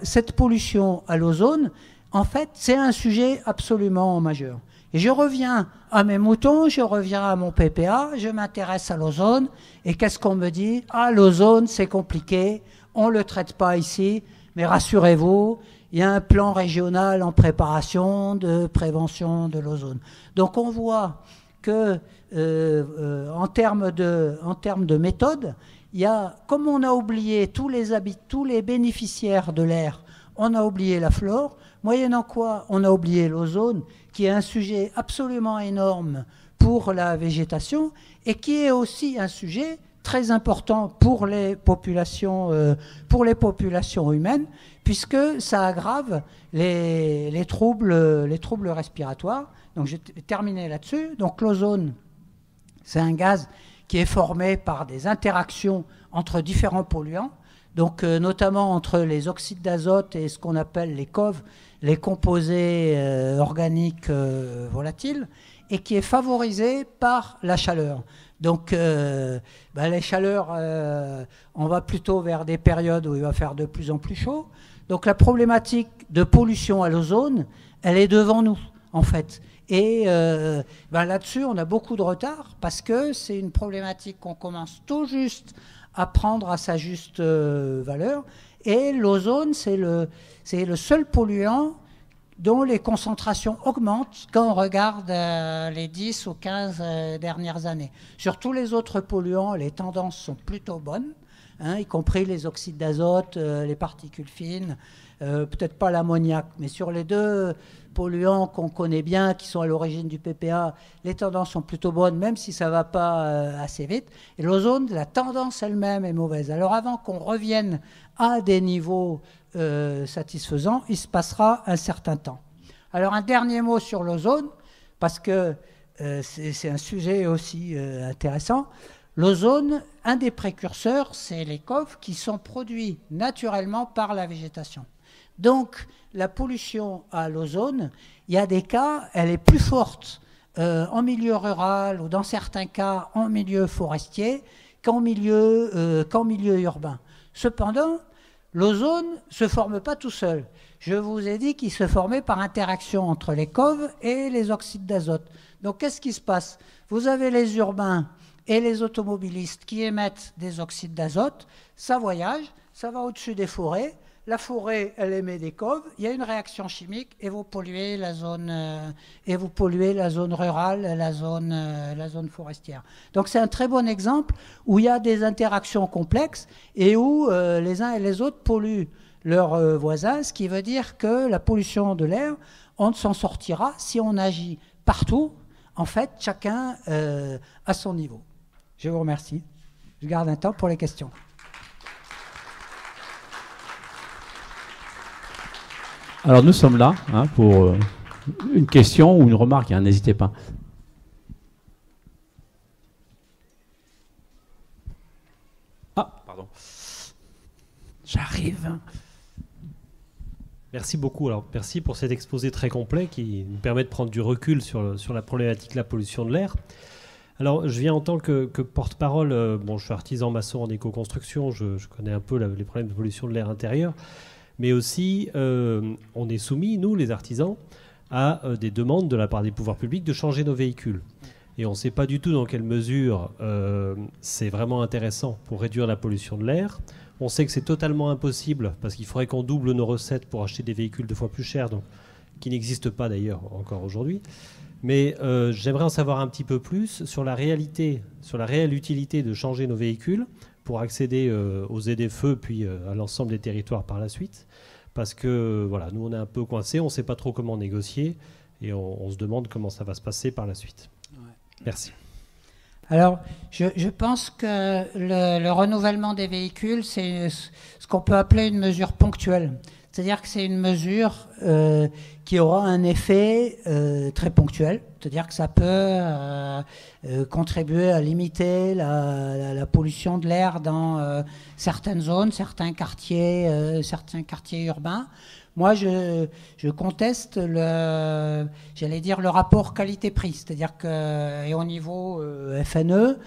cette pollution à l'ozone, en fait, c'est un sujet absolument majeur. Et je reviens à mes moutons, je reviens à mon PPA, je m'intéresse à l'ozone, et qu'est-ce qu'on me dit? Ah, l'ozone, c'est compliqué, on ne le traite pas ici, mais rassurez-vous, il y a un plan régional en préparation de prévention de l'ozone. Donc on voit que en termes de méthode, il y a, comme on a oublié tous les bénéficiaires de l'air, on a oublié la flore, moyennant quoi on a oublié l'ozone, qui est un sujet absolument énorme pour la végétation et qui est aussi un sujet très important pour les populations humaines, puisque ça aggrave les troubles respiratoires. Donc je vais terminer là-dessus. Donc l'ozone, c'est un gaz qui est formé par des interactions entre différents polluants, donc notamment entre les oxydes d'azote et ce qu'on appelle les COV, les composés organiques volatiles, et qui est favorisé par la chaleur. Donc les chaleurs, on va plutôt vers des périodes où il va faire de plus en plus chaud. Donc la problématique de pollution à l'ozone, elle est devant nous, en fait. Et là-dessus, on a beaucoup de retard parce que c'est une problématique qu'on commence tout juste à prendre à sa juste valeur. Et l'ozone, c'est le seul polluant dont les concentrations augmentent quand on regarde les 10 ou 15 dernières années. Sur tous les autres polluants, les tendances sont plutôt bonnes, y compris les oxydes d'azote, les particules fines, peut-être pas l'ammoniac, mais sur les deux polluants qu'on connaît bien, qui sont à l'origine du PPA, les tendances sont plutôt bonnes, même si ça ne va pas assez vite. Et l'ozone, la tendance elle-même est mauvaise. Alors avant qu'on revienne à des niveaux satisfaisants, il se passera un certain temps. Alors un dernier mot sur l'ozone, parce que c'est un sujet aussi intéressant. L'ozone, un des précurseurs, c'est les COV qui sont produits naturellement par la végétation. Donc la pollution à l'ozone, il y a des cas, elle est plus forte en milieu rural ou dans certains cas en milieu forestier qu'en milieu urbain. Cependant, L'ozone ne se forme pas tout seul. Je vous ai dit qu'il se formait par interaction entre les coves et les oxydes d'azote. Donc qu'est-ce qui se passe? Vous avez les urbains et les automobilistes qui émettent des oxydes d'azote, ça voyage, ça va au-dessus des forêts. La forêt, elle émet des coves, il y a une réaction chimique et vous polluez la zone rurale, la zone forestière. Donc c'est un très bon exemple où il y a des interactions complexes et où les uns et les autres polluent leurs voisins, ce qui veut dire que la pollution de l'air, on s'en sortira si on agit partout, en fait, chacun à son niveau. Je vous remercie. Je garde un temps pour les questions. Alors nous sommes là pour une question ou une remarque, n'hésitez pas. Ah, pardon. J'arrive. Merci beaucoup. Alors, merci pour cet exposé très complet qui nous permet de prendre du recul sur la problématique de la pollution de l'air. Alors, je viens en tant que porte-parole, je suis artisan maçon en éco-construction, je connais un peu les problèmes de pollution de l'air intérieur, mais aussi, on est soumis, nous, les artisans, à des demandes de la part des pouvoirs publics de changer nos véhicules. Et on ne sait pas du tout dans quelle mesure c'est vraiment intéressant pour réduire la pollution de l'air. On sait que c'est totalement impossible parce qu'il faudrait qu'on double nos recettes pour acheter des véhicules 2 fois plus chers, donc, qui n'existent pas d'ailleurs encore aujourd'hui. Mais j'aimerais en savoir un petit peu plus sur la réelle utilité de changer nos véhicules pour accéder aux ZFE puis à l'ensemble des territoires par la suite. Parce que voilà, nous on est un peu coincés, on ne sait pas trop comment négocier et on se demande comment ça va se passer par la suite. Ouais. Merci. Alors, je pense que le renouvellement des véhicules, c'est ce qu'on peut appeler une mesure ponctuelle. C'est-à-dire que c'est une mesure qui aura un effet très ponctuel. C'est-à-dire que ça peut contribuer à limiter la pollution de l'air dans certaines zones, certains quartiers urbains. Moi, je conteste le rapport qualité-prix. C'est-à-dire que, et au niveau FNE,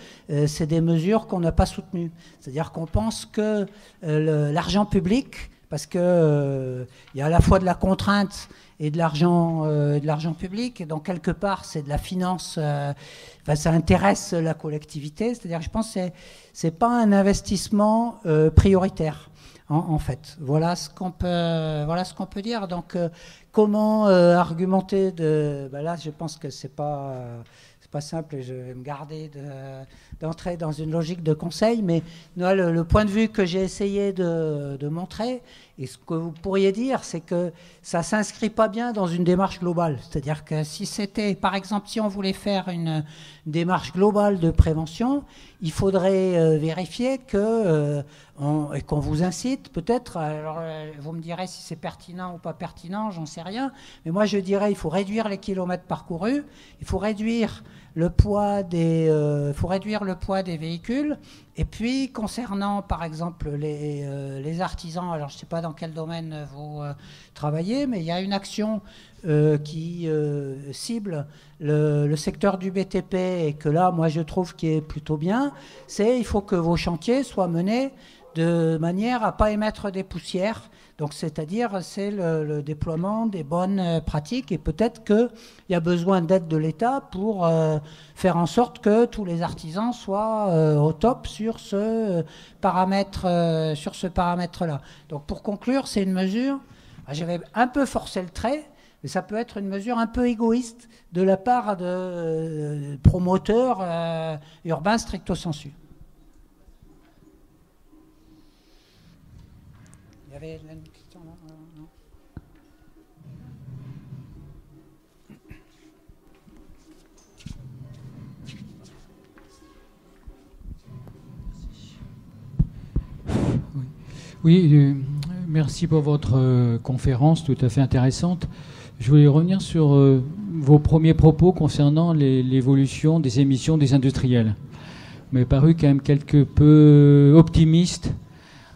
c'est des mesures qu'on n'a pas soutenues. C'est-à-dire qu'on pense que l'argent public, parce que il y a à la fois de la contrainte et de l'argent public, et donc quelque part c'est de la finance, ça intéresse la collectivité, c'est-à-dire que je pense que c'est pas un investissement prioritaire en fait. Voilà ce qu'on peut dire. Donc comment argumenter là je pense que c'est pas simple et je vais me garder d'entrer dans une logique de conseil, mais le point de vue que j'ai essayé de montrer, et ce que vous pourriez dire, c'est que ça ne s'inscrit pas bien dans une démarche globale. C'est-à-dire que si c'était, par exemple, si on voulait faire une démarche globale de prévention, il faudrait vérifier et qu'on vous incite peut-être, alors vous me direz si c'est pertinent ou pas pertinent, j'en sais rien, mais moi je dirais il faut réduire les kilomètres parcourus, il faut réduire le poids des véhicules, et puis concernant par exemple les artisans, alors je ne sais pas dans quel domaine vous travaillez, mais il y a une action qui cible le secteur du BTP et que là moi je trouve qui est plutôt bien, c'est il faut que vos chantiers soient menés de manière à ne pas émettre des poussières. Donc, c'est-à-dire, c'est le déploiement des bonnes pratiques et peut-être qu'il y a besoin d'aide de l'État pour faire en sorte que tous les artisans soient au top sur ce paramètre-là. Donc, pour conclure, c'est une mesure, j'avais un peu forcé le trait, mais ça peut être une mesure un peu égoïste de la part de promoteurs urbains stricto sensu. Il y avait une question là, non ? Oui, merci pour votre conférence tout à fait intéressante. Je voulais revenir sur vos premiers propos concernant l'évolution des émissions des industriels. Vous m'avez paru quand même quelque peu optimiste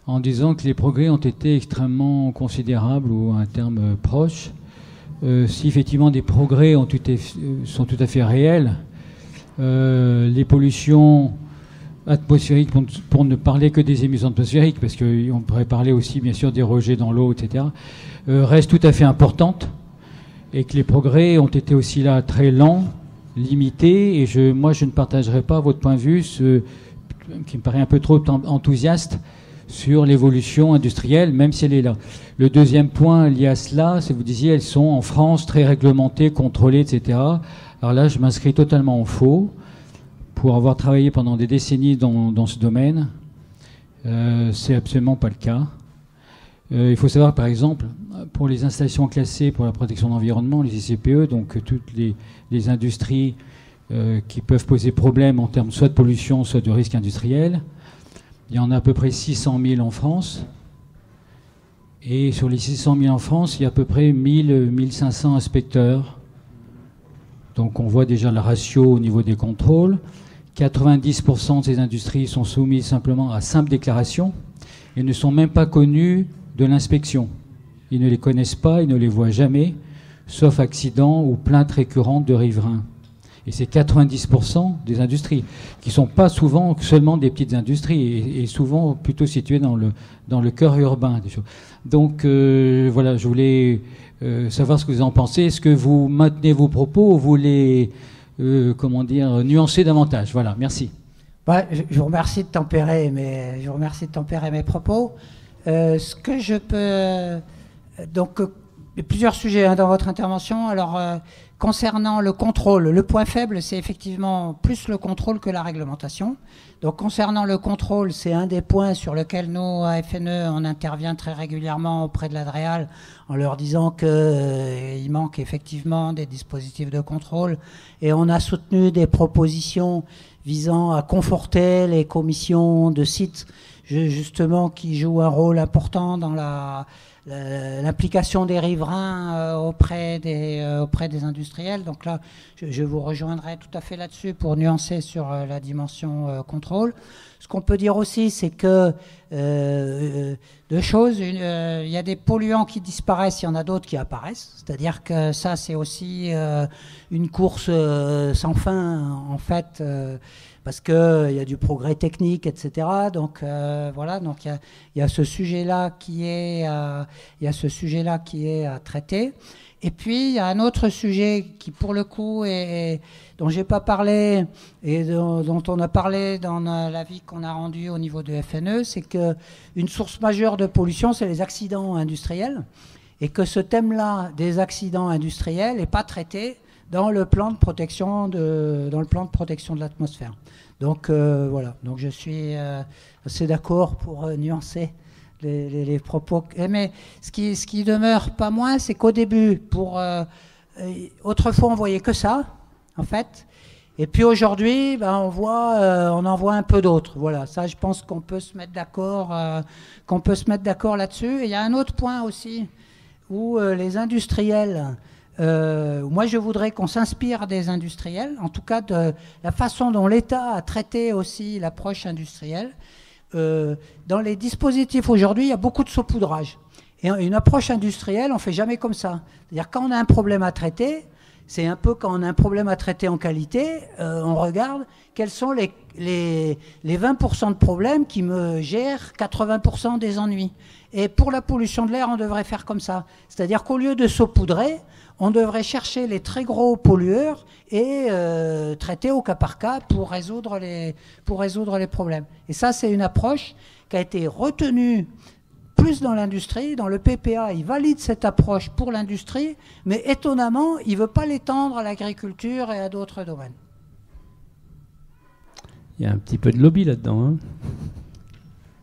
en disant que les progrès ont été extrêmement considérables ou un terme proche. Si effectivement des progrès sont tout à fait réels, les pollutions atmosphériques, pour ne parler que des émissions atmosphériques, parce qu'on pourrait parler aussi bien sûr des rejets dans l'eau, etc., reste tout à fait importante, et que les progrès ont été aussi là très lents, limités, et moi je ne partagerai pas votre point de vue, qui me paraît un peu trop enthousiaste, sur l'évolution industrielle, même si elle est là. Le deuxième point lié à cela, c'est que vous disiez, elles sont en France très réglementées, contrôlées, etc. Alors là, je m'inscris totalement en faux. Pour avoir travaillé pendant des décennies dans ce domaine, c'est absolument pas le cas. Il faut savoir, par exemple, pour les installations classées pour la protection de l'environnement, les ICPE, donc toutes les industries qui peuvent poser problème en termes soit de pollution, soit de risque industriel, il y en a à peu près 600 000 en France. Et sur les 600 000 en France, il y a à peu près 1500 inspecteurs. Donc on voit déjà le ratio au niveau des contrôles. 90% de ces industries sont soumises simplement à simple déclaration et ne sont même pas connues de l'inspection. Ils ne les connaissent pas, ils ne les voient jamais, sauf accident ou plaintes récurrentes de riverains. Et c'est 90% des industries, qui ne sont pas souvent seulement des petites industries, et souvent plutôt situées dans le cœur urbain des choses. Donc voilà, je voulais savoir ce que vous en pensez. Est-ce que vous maintenez vos propos ou vous les nuancer davantage? Voilà, merci. Ouais, je vous remercie de tempérer mes propos. Ce que je peux... Donc, il y a plusieurs sujets dans votre intervention. Alors, concernant le contrôle, le point faible, c'est effectivement plus le contrôle que la réglementation. Donc, concernant le contrôle, c'est un des points sur lequel nous, à FNE, on intervient très régulièrement auprès de l'Adréal en leur disant qu'il manque effectivement des dispositifs de contrôle. Et on a soutenu des propositions visant à conforter les commissions de sites, justement, qui jouent un rôle important dans l'implication des riverains auprès des industriels. Donc là, je vous rejoindrai tout à fait là-dessus pour nuancer sur la dimension contrôle. Ce qu'on peut dire aussi, c'est que deux choses. Il y a des polluants qui disparaissent, il y en a d'autres qui apparaissent. C'est-à-dire que ça, c'est aussi une course sans fin, en fait, parce qu'il y a du progrès technique, etc. Donc voilà, donc il y a ce sujet-là qui est à traiter. Et puis il y a un autre sujet qui, pour le coup, dont j'ai pas parlé et dont on a parlé dans l'avis qu'on a rendu au niveau de FNE, c'est que une source majeure de pollution, c'est les accidents industriels, et que ce thème-là des accidents industriels n'est pas traité dans le plan de protection de l'atmosphère. Donc voilà, donc je suis assez d'accord pour nuancer les propos. Mais ce qui demeure pas moins, c'est qu'au début, autrefois on voyait que ça, en fait, et puis aujourd'hui, on en voit un peu d'autres. Voilà, ça, je pense qu'on peut se mettre d'accord, là-dessus. Et il y a un autre point aussi où les industriels. Moi, je voudrais qu'on s'inspire des industriels, en tout cas de la façon dont l'État a traité aussi l'approche industrielle. Dans les dispositifs aujourd'hui, il y a beaucoup de saupoudrage. Et une approche industrielle, on ne fait jamais comme ça. C'est-à-dire quand on a un problème à traiter, c'est un peu quand on a un problème à traiter en qualité, on regarde quels sont les 20% de problèmes qui me gèrent 80% des ennuis. Et pour la pollution de l'air, on devrait faire comme ça. C'est-à-dire qu'au lieu de saupoudrer, on devrait chercher les très gros pollueurs et traiter au cas par cas pour résoudre les problèmes. Et ça, c'est une approche qui a été retenue plus dans l'industrie. Dans le PPA, il valide cette approche pour l'industrie, mais étonnamment, il ne veut pas l'étendre à l'agriculture et à d'autres domaines. Il y a un petit peu de lobby là-dedans, hein.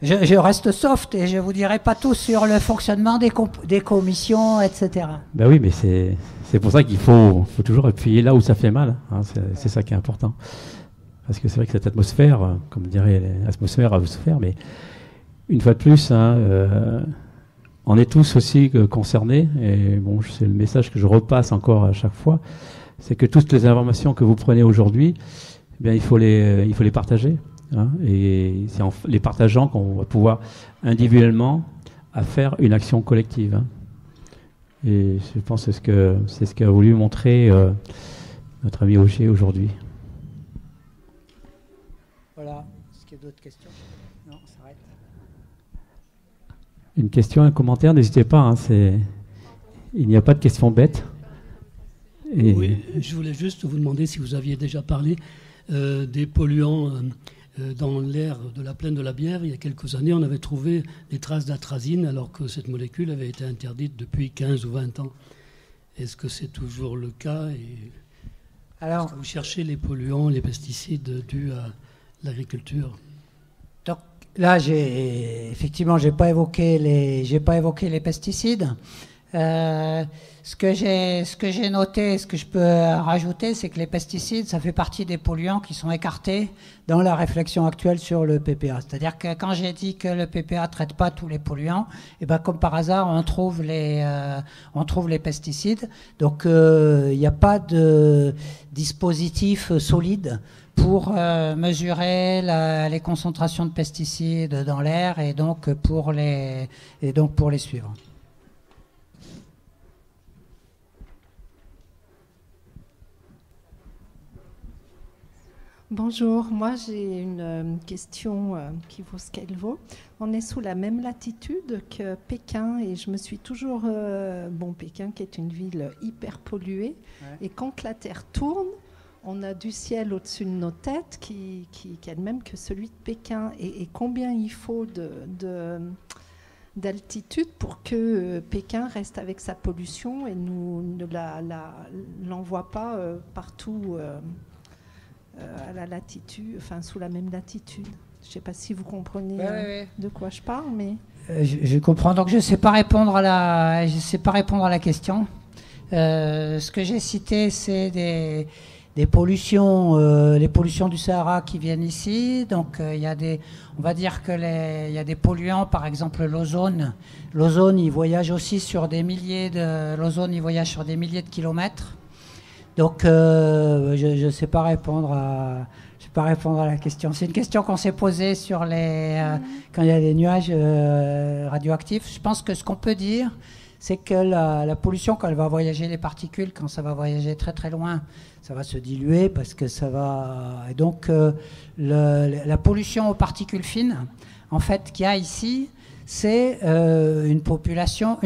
Je reste soft et je ne vous dirai pas tout sur le fonctionnement des commissions, etc. Ben oui, mais c'est pour ça qu'il faut toujours appuyer là où ça fait mal, hein. C'est ça qui est important. Parce que c'est vrai que cette atmosphère, comme dirait l'atmosphère, mais une fois de plus, on est tous aussi concernés. Et bon, c'est le message que je repasse encore à chaque fois, c'est que toutes les informations que vous prenez aujourd'hui, eh bien, il faut les partager. Hein, et c'est en les partageant qu'on va pouvoir individuellement à faire une action collective. Hein. Et je pense que c'est ce qu'a voulu montrer notre ami Auger aujourd'hui. Voilà ce que d'autres questions? Non, on s'arrête. Une question, un commentaire, n'hésitez pas. Hein, il n'y a pas de questions bêtes. Et... Oui, je voulais juste vous demander si vous aviez déjà parlé des polluants dans l'air de la plaine de la Bière. Il y a quelques années, on avait trouvé des traces d'atrazine alors que cette molécule avait été interdite depuis 15 ou 20 ans. Est-ce que c'est toujours le cas Alors, est-ce que vous cherchez les polluants, les pesticides dus à l'agriculture? donc, là, effectivement, j'ai pas évoqué les pesticides. Ce que j'ai noté, ce que je peux rajouter, c'est que les pesticides, ça fait partie des polluants qui sont écartés dans la réflexion actuelle sur le PPA. C'est-à-dire que quand j'ai dit que le PPA traite pas tous les polluants, et ben comme par hasard, on trouve les pesticides. Donc il n'y a pas de dispositif solide pour mesurer les concentrations de pesticides dans l'air et donc pour les suivre. Bonjour, moi j'ai une question qui vaut ce qu'elle vaut. On est sous la même latitude que Pékin et je me suis toujours... Pékin qui est une ville hyper polluée, ouais. Et quand la Terre tourne, on a du ciel au-dessus de nos têtes qui est le même que celui de Pékin. Et combien il faut d'altitude pour que Pékin reste avec sa pollution et ne l'envoie pas partout à la latitude, enfin sous la même latitude. Je ne sais pas si vous comprenez de quoi je parle, mais je comprends. Donc je ne sais pas répondre à la question. Ce que j'ai cité, c'est des pollutions, les pollutions du Sahara qui viennent ici. Donc il y a on va dire que il y a des polluants, par exemple l'ozone. L'ozone, il voyage aussi sur des milliers de kilomètres. Donc, je ne sais pas répondre à la question. C'est une question qu'on s'est posée sur quand il y a des nuages radioactifs. Je pense que ce qu'on peut dire, c'est que la pollution, quand elle va voyager, les particules, quand ça va voyager très très loin, ça va se diluer parce que ça va... Et donc, la pollution aux particules fines, en fait, qu'il y a ici, c'est une pollution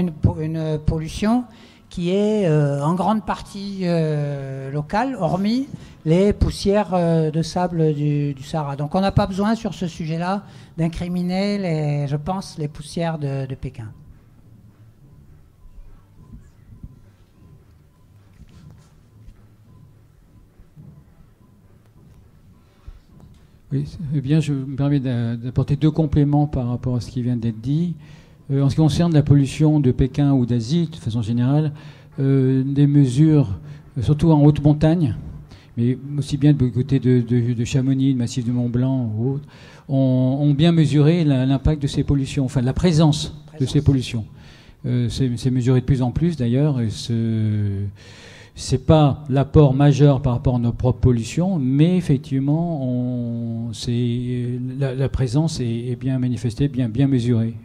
qui est en grande partie locale, hormis les poussières de sable du Sahara. Donc on n'a pas besoin sur ce sujet-là d'incriminer, je pense, les poussières de Pékin. Oui, eh bien, je me permets d'apporter deux compléments par rapport à ce qui vient d'être dit. En ce qui concerne la pollution de Pékin ou d'Asie, de façon générale, des mesures, surtout en haute montagne, mais aussi bien du côté de Chamonix, du massif de Mont-Blanc ou autres, ont bien mesuré l'impact de ces pollutions, enfin la présence de ces pollutions. C'est mesuré de plus en plus d'ailleurs. C'est pas l'apport majeur par rapport à nos propres pollutions, mais effectivement, la présence est bien manifestée, bien mesurée.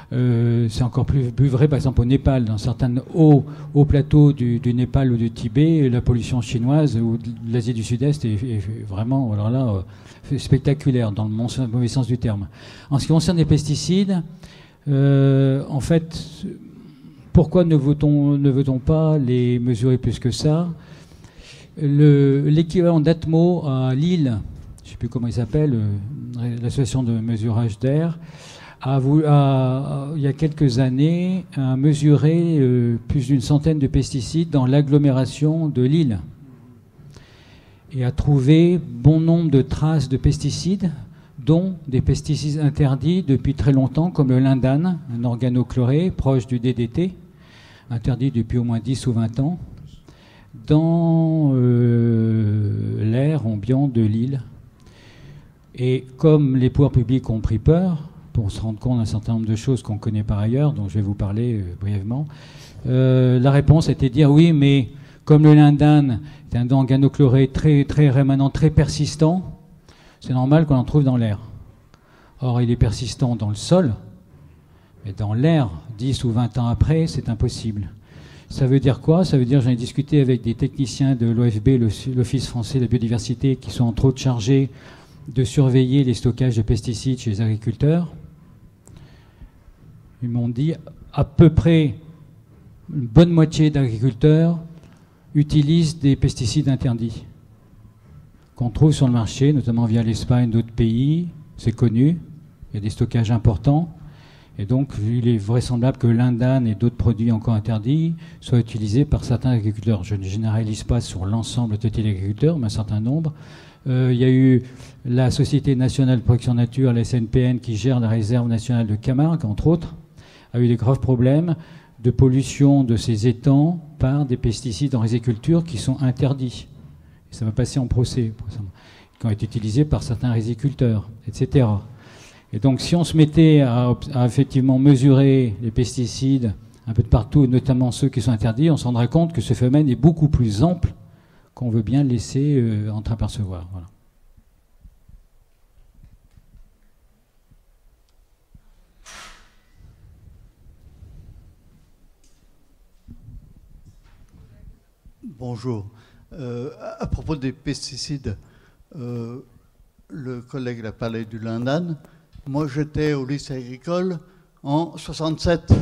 C'est encore plus vrai, par exemple, au Népal, dans certains hauts plateaux du Népal ou du Tibet, la pollution chinoise ou de l'Asie du Sud-Est est vraiment, alors là, spectaculaire, dans le mauvais sens du terme. En ce qui concerne les pesticides, en fait, pourquoi ne veut-on pas les mesurer plus que ça? L'équivalent d'Atmo à Lille, je ne sais plus comment il s'appelle, l'association de mesurage d'air, il y a quelques années, a mesuré plus d'une centaine de pesticides dans l'agglomération de Lille et a trouvé bon nombre de traces de pesticides, dont des pesticides interdits depuis très longtemps, comme le lindane, un organochloré proche du DDT, interdit depuis au moins 10 ou 20 ans, dans l'air ambiant de Lille. Et comme les pouvoirs publics ont pris peur, pour se rendre compte d'un certain nombre de choses qu'on connaît par ailleurs, dont je vais vous parler brièvement, la réponse était de dire oui, mais comme le lindane est un organochloré très, très rémanent, très persistant, c'est normal qu'on en trouve dans l'air. Or, il est persistant dans le sol, mais dans l'air, 10 ou 20 ans après, c'est impossible. Ça veut dire quoi? Ça veut dire, j'en ai discuté avec des techniciens de l'OFB, l'Office français de la biodiversité, qui sont entre autres chargés de surveiller les stockages de pesticides chez les agriculteurs. Ils m'ont dit à peu près une bonne moitié d'agriculteurs utilisent des pesticides interdits qu'on trouve sur le marché, notamment via l'Espagne, d'autres pays. C'est connu, il y a des stockages importants. Et donc, il est vraisemblable que l'indane et d'autres produits encore interdits soient utilisés par certains agriculteurs. Je ne généralise pas sur l'ensemble de des agriculteurs, mais un certain nombre. Il y a eu la Société nationale de protection nature, la SNPN, qui gère la réserve nationale de Camargue, entre autres, a eu des graves problèmes de pollution de ces étangs par des pesticides en riziculture qui sont interdits. Et ça va passer en procès, qui ont été utilisés par certains riziculteurs, etc. Et donc, si on se mettait à effectivement mesurer les pesticides un peu de partout, notamment ceux qui sont interdits, on se rendrait compte que ce phénomène est beaucoup plus ample qu'on veut bien laisser entreapercevoir. Voilà. Bonjour. À propos des pesticides, le collègue a parlé du lindane. Moi, j'étais au lycée agricole en 67.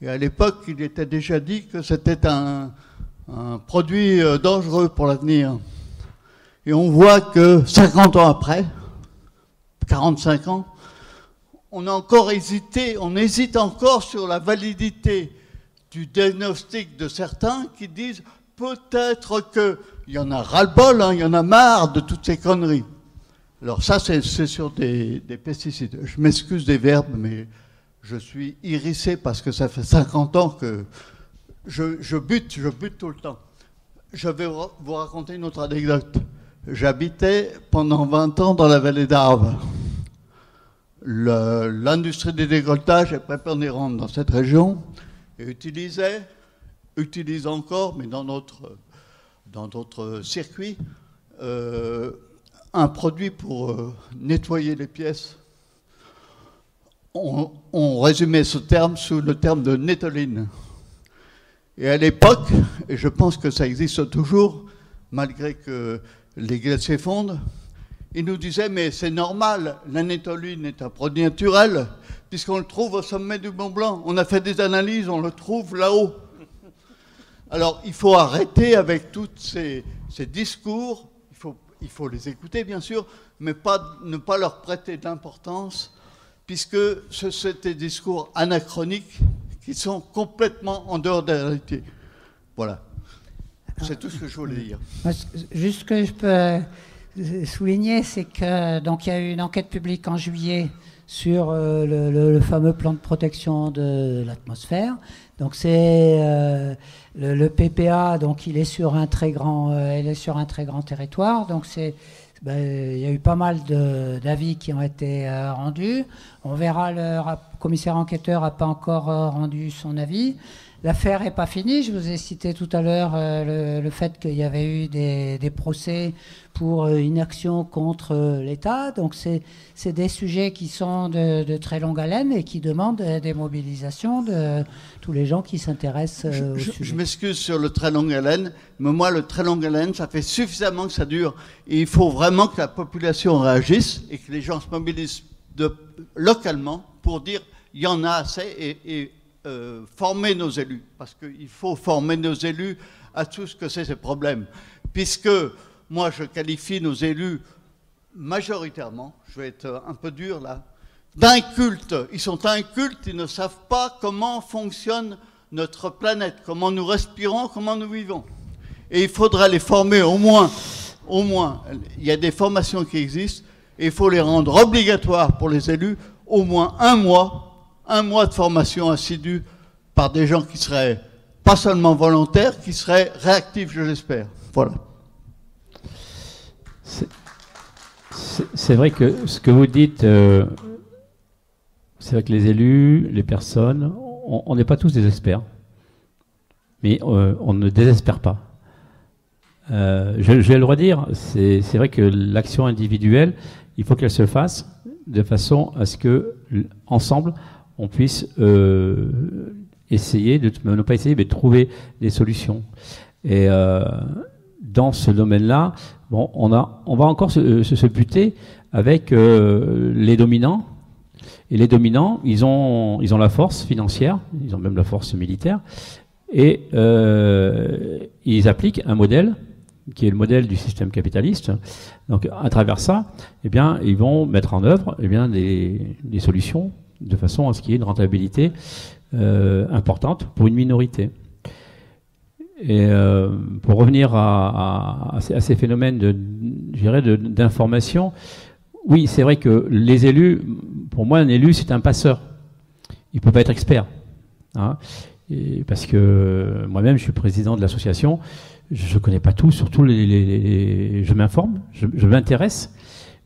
Et à l'époque, il était déjà dit que c'était un produit dangereux pour l'avenir. Et on voit que 50 ans après, 45 ans, on a encore hésité, on hésite encore sur la validité du diagnostic de certains qui disent peut-être qu'il y en a ras-le-bol, hein, il y en a marre de toutes ces conneries. Alors ça, c'est sur des pesticides. Je m'excuse des verbes, mais je suis hérissé parce que ça fait 50 ans que je bute tout le temps. Je vais vous raconter une autre anecdote. J'habitais pendant 20 ans dans la vallée d'Arve. L'industrie des décolletages est prépondérante dans cette région et utilise encore, mais dans d'autres circuits, un produit pour nettoyer les pièces. On résumait ce terme sous le terme de nettoline. Et à l'époque, et je pense que ça existe toujours, malgré que les glaciers fondent, ils nous disaient, mais c'est normal, la nettoline est un produit naturel, puisqu'on le trouve au sommet du Mont Blanc. On a fait des analyses, on le trouve là-haut. Alors, il faut arrêter avec tous ces discours, il faut les écouter, bien sûr, mais ne pas leur prêter d'importance, puisque c'est des discours anachroniques qui sont complètement en dehors de la réalité. Voilà. C'est tout ce que je voulais dire. Juste ce que je peux souligner, c'est que donc il y a eu une enquête publique en juillet sur le fameux plan de protection de l'atmosphère. Donc c'est le PPA, donc il est sur un très grand territoire. Donc il y a eu pas mal d'avis qui ont été rendus. On verra, le commissaire enquêteur n'a pas encore rendu son avis. L'affaire n'est pas finie. Je vous ai cité tout à l'heure le fait qu'il y avait eu des procès pour inaction contre l'État. Donc c'est des sujets qui sont de très longue haleine et qui demandent des mobilisations de tous les gens qui s'intéressent au sujet. Je m'excuse sur le très longue haleine, mais moi le très longue haleine, ça fait suffisamment que ça dure. Et il faut vraiment que la population réagisse et que les gens se mobilisent localement pour dire il y en a assez et former nos élus, parce qu'il faut former nos élus à tout ce que c'est ces problèmes. Puisque moi, je qualifie nos élus majoritairement, je vais être un peu dur là, d'incultes. Ils sont incultes, ils ne savent pas comment fonctionne notre planète, comment nous respirons, comment nous vivons. Et il faudra les former au moins, il y a des formations qui existent, et il faut les rendre obligatoires pour les élus, au moins un mois de formation assidue par des gens qui seraient pas seulement volontaires, qui seraient réactifs, je l'espère. Voilà. C'est vrai que ce que vous dites, c'est vrai que les élus, les personnes, on n'est pas tous des experts, mais on ne désespère pas. Je vais le redire, c'est vrai que l'action individuelle, il faut qu'elle se fasse de façon à ce que, ensemble, on puisse essayer, ne pas essayer, mais trouver des solutions. Et dans ce domaine-là, bon, on va encore se buter avec les dominants. Et les dominants, ils ont la force financière, ils ont même la force militaire, et ils appliquent un modèle qui est le modèle du système capitaliste. Donc, à travers ça, eh bien, ils vont mettre en œuvre, eh bien, des solutions de façon à ce qu'il y ait une rentabilité importante pour une minorité. Et pour revenir à ces phénomènes d'information, oui, c'est vrai que les élus, pour moi, un élu, c'est un passeur. Il peut pas être expert, hein, parce que moi-même, je suis président de l'association. Je connais pas tout, surtout je m'informe, je m'intéresse.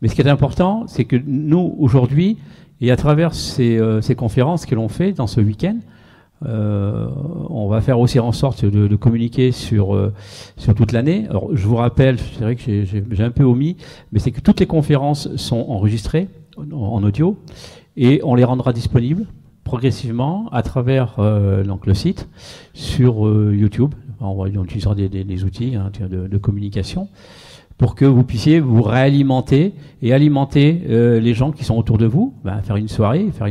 Mais ce qui est important, c'est que nous, aujourd'hui, et à travers ces conférences que l'on fait dans ce week-end, on va faire aussi en sorte de communiquer sur toute l'année. Alors, je vous rappelle, c'est vrai que j'ai un peu omis, mais c'est que toutes les conférences sont enregistrées en audio et on les rendra disponibles progressivement à travers donc le site sur YouTube. On utilisera des outils de communication pour que vous puissiez vous réalimenter et alimenter les gens qui sont autour de vous, faire une soirée sur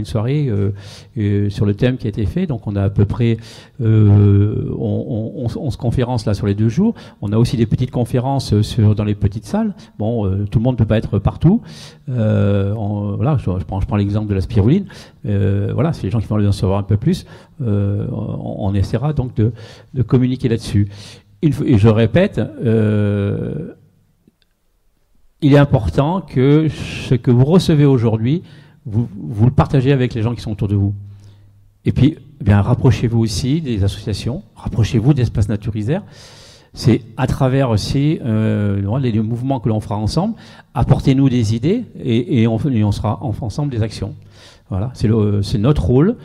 le thème qui a été fait. Donc on a à peu près 11 conférences là sur les 2 jours. On a aussi des petites conférences dans les petites salles. Bon, tout le monde ne peut pas être partout. Voilà, je prends l'exemple de la spiruline. Voilà, c'est les gens qui vont en savoir un peu plus. On essaiera donc de communiquer là-dessus. Et je répète, il est important que ce que vous recevez aujourd'hui, vous le partagez avec les gens qui sont autour de vous. Et puis, eh bien, rapprochez-vous aussi des associations, rapprochez-vous d'espaces naturisés. C'est à travers aussi les mouvements que l'on fera ensemble. Apportez-nous des idées et on fera ensemble des actions. Voilà, c'est notre rôle.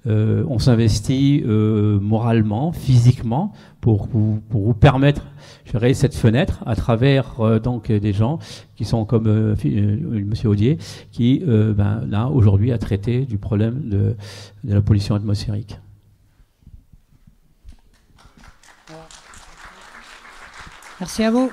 On s'investit moralement, physiquement, pour vous permettre, je dirais, cette fenêtre à travers donc des gens qui sont comme Monsieur Audier, qui là aujourd'hui a traité du problème de la pollution atmosphérique. Merci à vous.